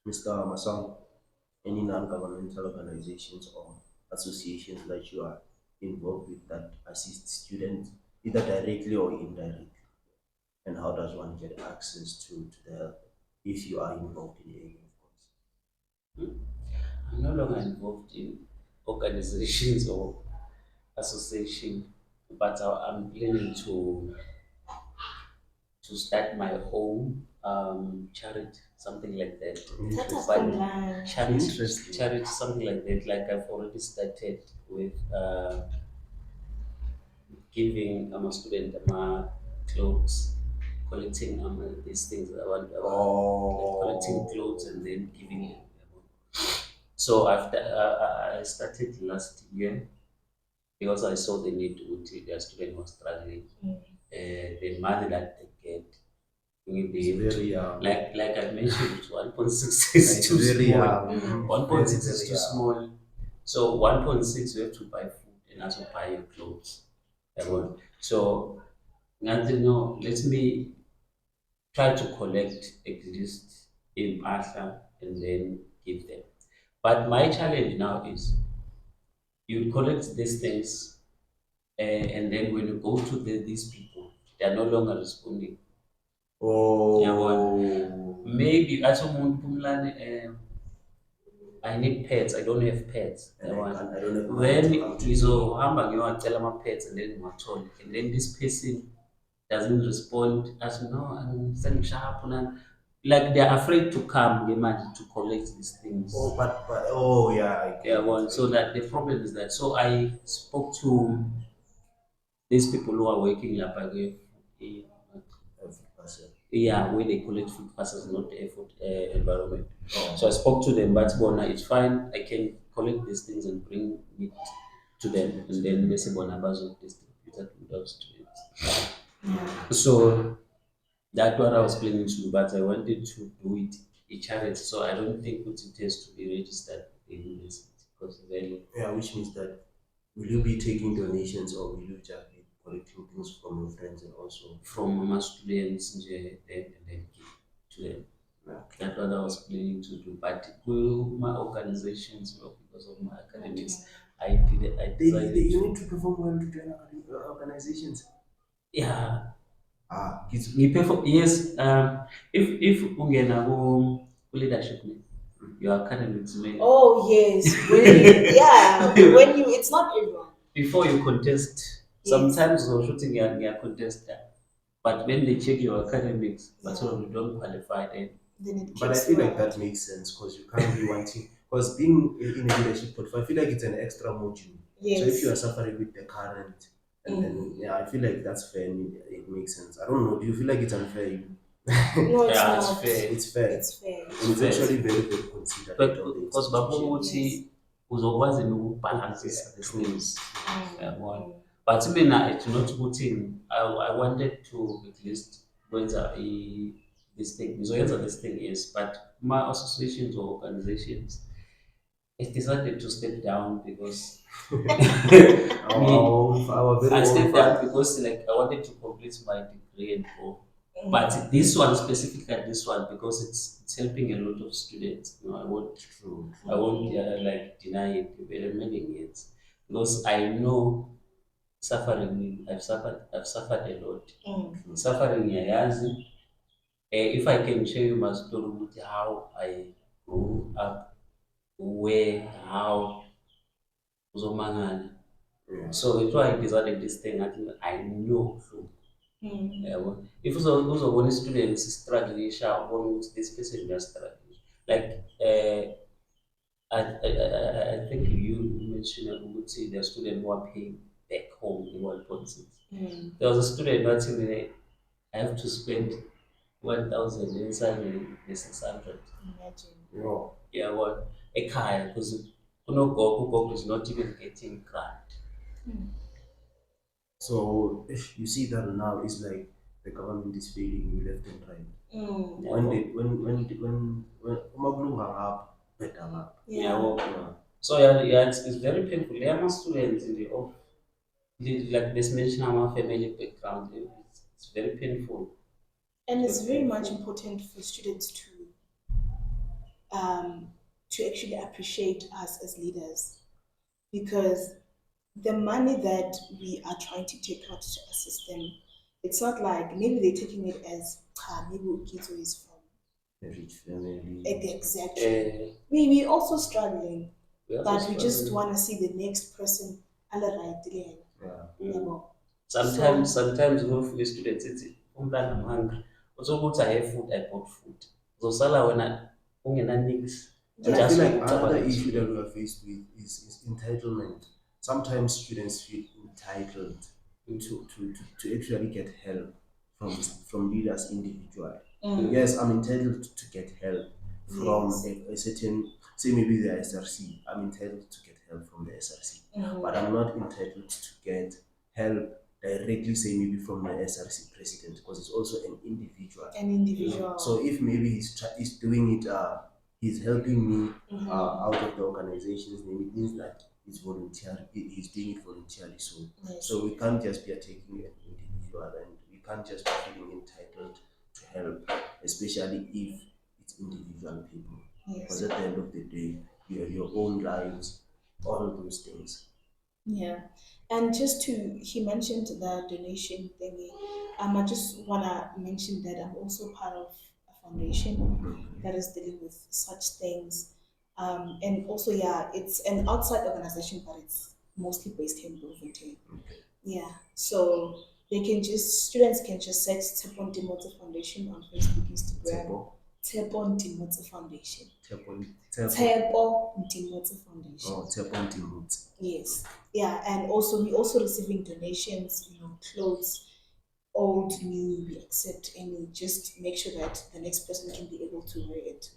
Mr. Masango, any non-governmental organizations or associations that you are involved with that assist students either directly or indirectly? And how does one get access to the help if you are involved in any of course? I'm no longer involved in organizations or association, but I'm planning to start my own charity, something like that. Tata But Phumlani. charity, something like that. Like I've already started with giving a student clothes, collecting these things. Collecting clothes and then giving them. So after I started last year because I saw the need to the student was struggling. The money that they get, we be able Very to, like I mentioned, 1.6 is too very small. young. 1.6 is too small. So 1.6 you have to buy food and also buy your clothes. So nothing, no, let me try to collect at least in Asha and then give them. But my challenge now is you collect these things and then when you go to these people, they are no longer responding. Oh. Maybe as someone Phumlani, I need pets. I don't have pets. And I don't have money When to come to ngizohamba ngiyowacela ama-pets and then ngiwathole and then this person doesn't respond as no sengishapho nani, like they're afraid to come ngemanje to collect these things. Oh, but oh yeah, I get it. So that the problem is that so I spoke to these people who are working like Every person. yeah, where they collect food parcels, not the effort environment. Oh. So I spoke to them, but Bona, it's fine. I can collect these things and bring it to them, and then they say Bona Bazo distribute it to those students. So that's what I was planning to do, but I wanted to do it a charity, so I don't think it has to be registered in the university because very Yeah, which means that will you be taking donations or will you just be collecting things from your friends and also from my students and then give to them. That's what I was planning to do. But my organizations, well, because of my academics, I decided you need to perform well to join organizations. yeah. Kids. Pay for yes. If ungena leadership, your academics may Oh yes, yeah. When you, it's not everyone. before you contest. Yes. Sometimes you're shooting your contest, but when they check your academics, but so you don't qualify, then it But I kicks feel you like out. that makes sense because you can't be wanting, because being in a leadership portfolio, I feel like it's an extra module. Yes. So if you are suffering with the current, and then yeah, I feel like that's fair. It makes sense. I don't know. Do you feel like it's unfair? No, it's yeah, not. it's fair. It's fair. It's fair. And it's actually very, very considered. But I don't think because it's babona appreciated. ukuthi uzokwazi ukubalansisa these True. things. Yabona. But mina it's not ukuthi I wanted to at least kwenza this thing. Ngizoyenza this thing, yes, but my associations or organizations it decided to step down because I stepped down because like I wanted to complete my degree and go. But this one specifically, this one because it's helping a lot of students. I won't like deny it very many years because I know suffering. I've suffered a lot. Suffering, yayazi. If I can share you my story with how I grew up, where, how, uzomangala. Yeah. So it was decided this thing. I know. So Mm. yabo. If uzobona students struggling sharp on this person just struggling. Like I think you mentioned ukuthi the student who are paying back home in one point six. Mm. There was a student not saying I have to spend 1,000 inside the 600. Imagine. Yeah. Yeah, well, ekhaya because ugogo is not even getting grant. Mm. So you see that now it's like the government is failing you left and right. Mm. Yeah, When well, they when umakulunga up, better up. yeah, Yeah. well, Yeah. so yeah, it's very painful. There are students in the like this mention our family background. It's very painful. And It's it's very very much painful. important for students um, to actually appreciate us as leaders because the money that we are trying to take out to assist them, it's not like maybe they're taking it as maybe Kitso is from A rich family. exactly. Uh, We also struggling, we also but we just struggle. want to see the next person right there. Yeah. Mm. So Sometimes we have students it's Phumlani, I'm hungry. Also good I have food, I bought food. So sala when I ungena nix. And I yeah, feel Just like walk another about issue that it. we are faced with is entitlement. Sometimes students feel entitled to actually get help from leaders individually. mm, Yes, I'm entitled to get help from yes, a certain, say maybe the SRC. I'm entitled to get help from the SRC, but I'm not entitled to get help directly, say maybe from the SRC president, because it's also an individual. an individual. So if maybe he's doing it, he's helping me Mhm. out of the organization's name. It means that he's volunteer. He's doing it voluntarily. Yes. So we can't just be attacking an individual, and we can't just be feeling entitled to help, especially if it's individual people. Because Yes. at the end of the day, you have your own lives, all of those things. Yeah. And just he mentioned the donation thingy. I just wanna mention that I'm also part of a foundation that is dealing with such things. And also, yeah, it's an outside organization, but it's mostly based in Bloemfontein. Yeah. So students can just search Tepon Timothy Foundation on Facebook, Instagram. Tepo, Tepon Timothy Foundation. Tepo, Tepon Timothy Foundation. oh, Tepo Timot. Yes. Yeah. And also we also receiving donations, clothes, old, new, we accept any. Just make sure that the next person can be able to wear it.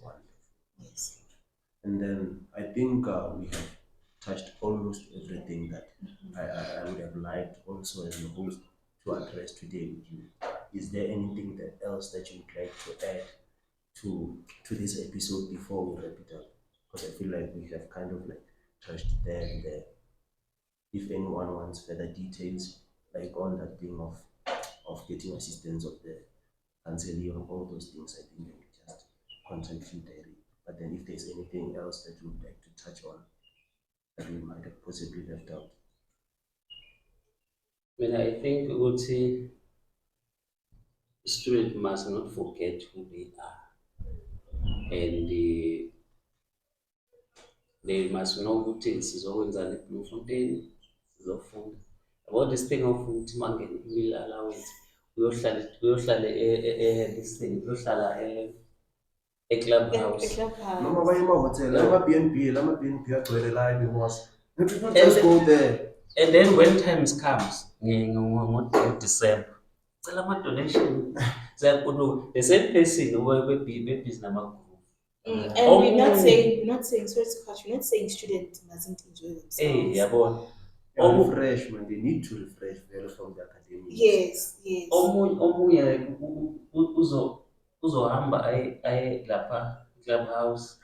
Yes. And then I think we have touched almost everything that I would have liked also as a host to address today with you. Is there anything else that you would like to add to this episode before we wrap it up? Because I feel like we have kind of like touched there and there. If anyone wants further details, like on that thing of getting assistance of the counseling or all those things, I think they will just contact you directly. But then if there's anything else that you would like to touch on that we might have possibly left out. When I think ukuthi student must not forget who they are and they must know ukuthi sizokwenzani eBloemfontein sizofunda about this thing of ukuthi mangene i-meal allowance uyohlala this thing uyohlala e-clubhouse Noma Clubhouse. baye emahhotela, Yeah. ama-B&B, lama-B&B agcwele la eMos. People And, just go there. and then when times comes ngoDecember cela ama-donation siyakhuluma the same person bebhizi namagroup And omunye we're not saying sorry to cut you, we're not saying students mustn't enjoy themselves. yabona Yeah, refresh, man. They need to refresh very from the academics. Yes, yes. omunye like uzohamba aye lapha clubhouse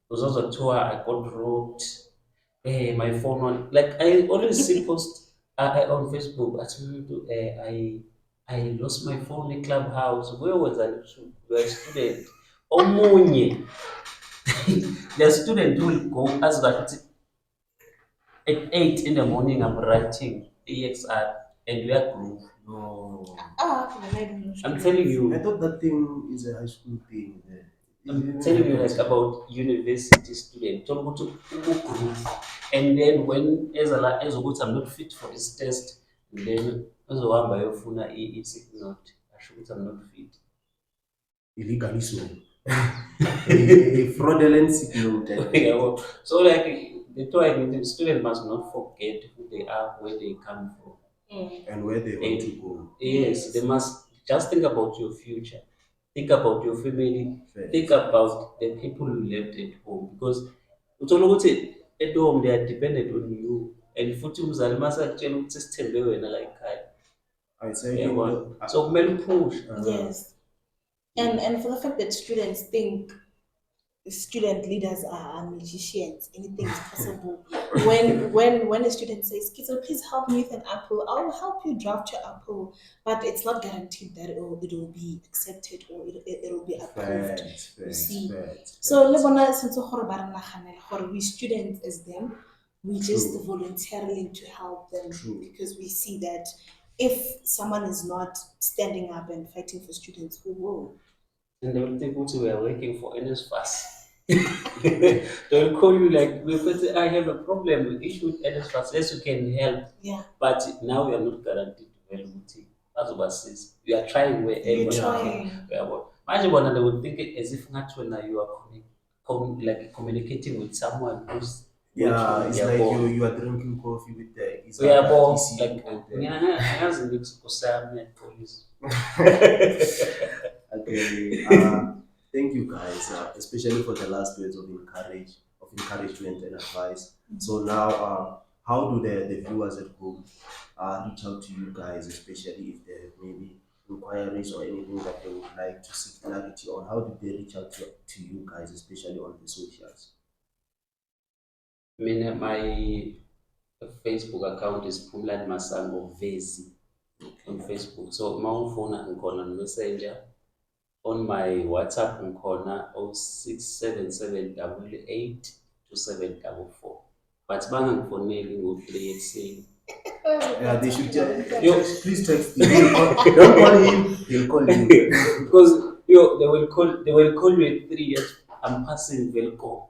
uzozothiwa I got robbed. My phone on like I always see post on Facebook athi umuntu I lost my phone in clubhouse. Where was I? You are a student. Omunye the student will go as that at 8 in the morning I'm writing EXR and we are group. No. I don't know I'm students. telling I you. thought that thing is a high school thing there. I'm telling you like about university student. Talk about group, and then when as I'm not fit for this test, and then as bayofuna it's not. I should I'm not fit. Illegally so. A fraudulent signal. Yeah, well, so like the student must not forget who they are, where they come from. And where they want to And go yes, they must just think about your future. Think about your family. Think first. about the people you left at home because ukuthi at home they are dependent on you. And futhi umzali masakutshela ukuthi sithembe wena la ekhaya. I say in Uyabona? the So kumele push. Yes. And for the fact that students think student leaders are magicians, anything is possible. When a student says, Kitso, please help me with an apple, I'll help you draft your apple, but it's not guaranteed that it will be accepted or it will be approved. You see. So lebona since we students as them, we just voluntarily to help them because we see that if someone is not standing up and fighting for students, who will? And they will think also we are working for NSFAS. They will call you like, I have a problem with issue with NSFAS. Yes, you can help. Yeah. But now we are not guaranteed to help with it. That's what it says. We are trying wherever You're we trying. can. Imagine when they would think it as if not when you are like communicating with someone who's yeah, it's like born. you are drinking coffee with the We are born DC like I has a mix of police. Okay. Thank you guys, especially for the last words of encouragement and advice. So now, how do the viewers at home reach out to you guys, especially if there may be inquiries or anything that they would like to seek clarity on? How do they reach out to you guys, especially on the socials? I mean, my Facebook account is Phumlani Masango Vezi on Facebook. So my phone and on Messenger. On my WhatsApp and corner 0677882744. But bang for nailing will play it saying. Yeah, they should please text him. Don't call him, he'll call you. Because they will call you at 3 years. I'm passing Velco.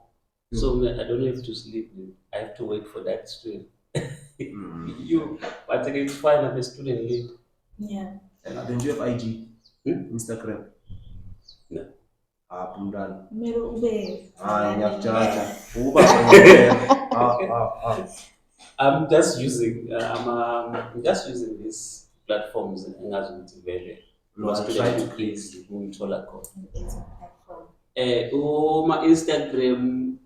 So I don't have to sleep. I have to wait for that student. But it's fine. I'm a student lead. Yeah. And don't you have IG? Instagram? No. Phumlani. Mero ube. Ngiyakujaja. I'm just using these platforms and very Try to create. It's a platform. My Instagram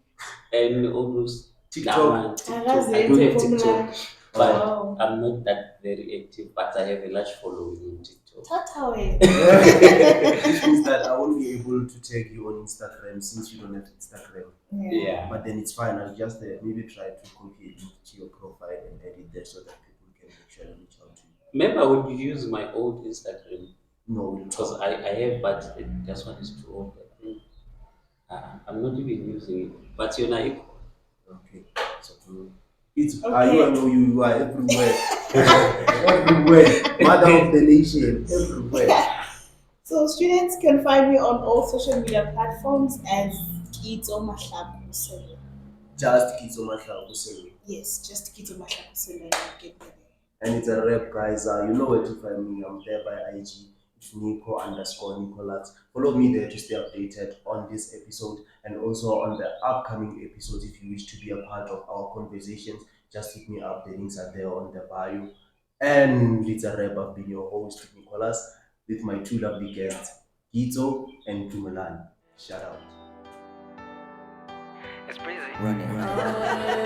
and all those TikTok. I don't have TikTok, but Wow. I'm not that very active. But I have a large following on TikTok. Tatawe. Which means that I won't be able to tag you on Instagram since you don't have Instagram. Yeah. But then it's fine. I'll just maybe try to copy a link to your profile and edit there so that people can actually reach out to you. Maybe I would use my old Instagram. No, because I have, but this one is too old. I think. I'm not even using it. But you're not equal. Okay. So it's okay. I know you are everywhere. Everywhere. Mother of the nation. Everywhere. So students can find me on all social media platforms as Kitso Mahlako. Just Kitso Mahlako. Yes, just Kitso Mahlako. Get me there. And it's a rap, guys. You know where to find me. I'm there by IG. It's Nico_Nicolas. Follow me there to stay updated on this episode and also on the upcoming episodes. If you wish to be a part of our conversations, just hit me up. The links are there on the bio. And it's a wrap. I've been your host, Nicolas, with my two lovely guests, Kitso and Phumlani. Shout out. It's breezy.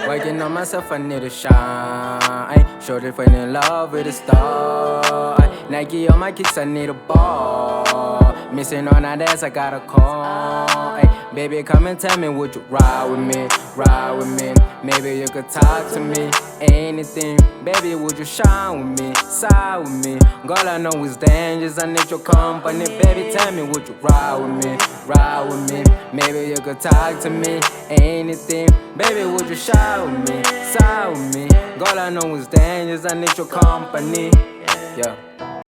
Working on myself, I need to shine. Shorty fell in love with a star. Nike on my kicks, I need a ball. Missing on that ass, I got a call. Baby, come and tell me, would you ride with me? Ride with me. Maybe you could talk to me. Anything, baby, would you shine with me? Side with me. Girl, I know it's dangerous, I need your company. Baby, tell me, would you ride with me? Ride with me. Maybe you could talk to me. Anything, baby, would you shine with me? Side with me. Girl, I know it's dangerous, I need your company. Yeah.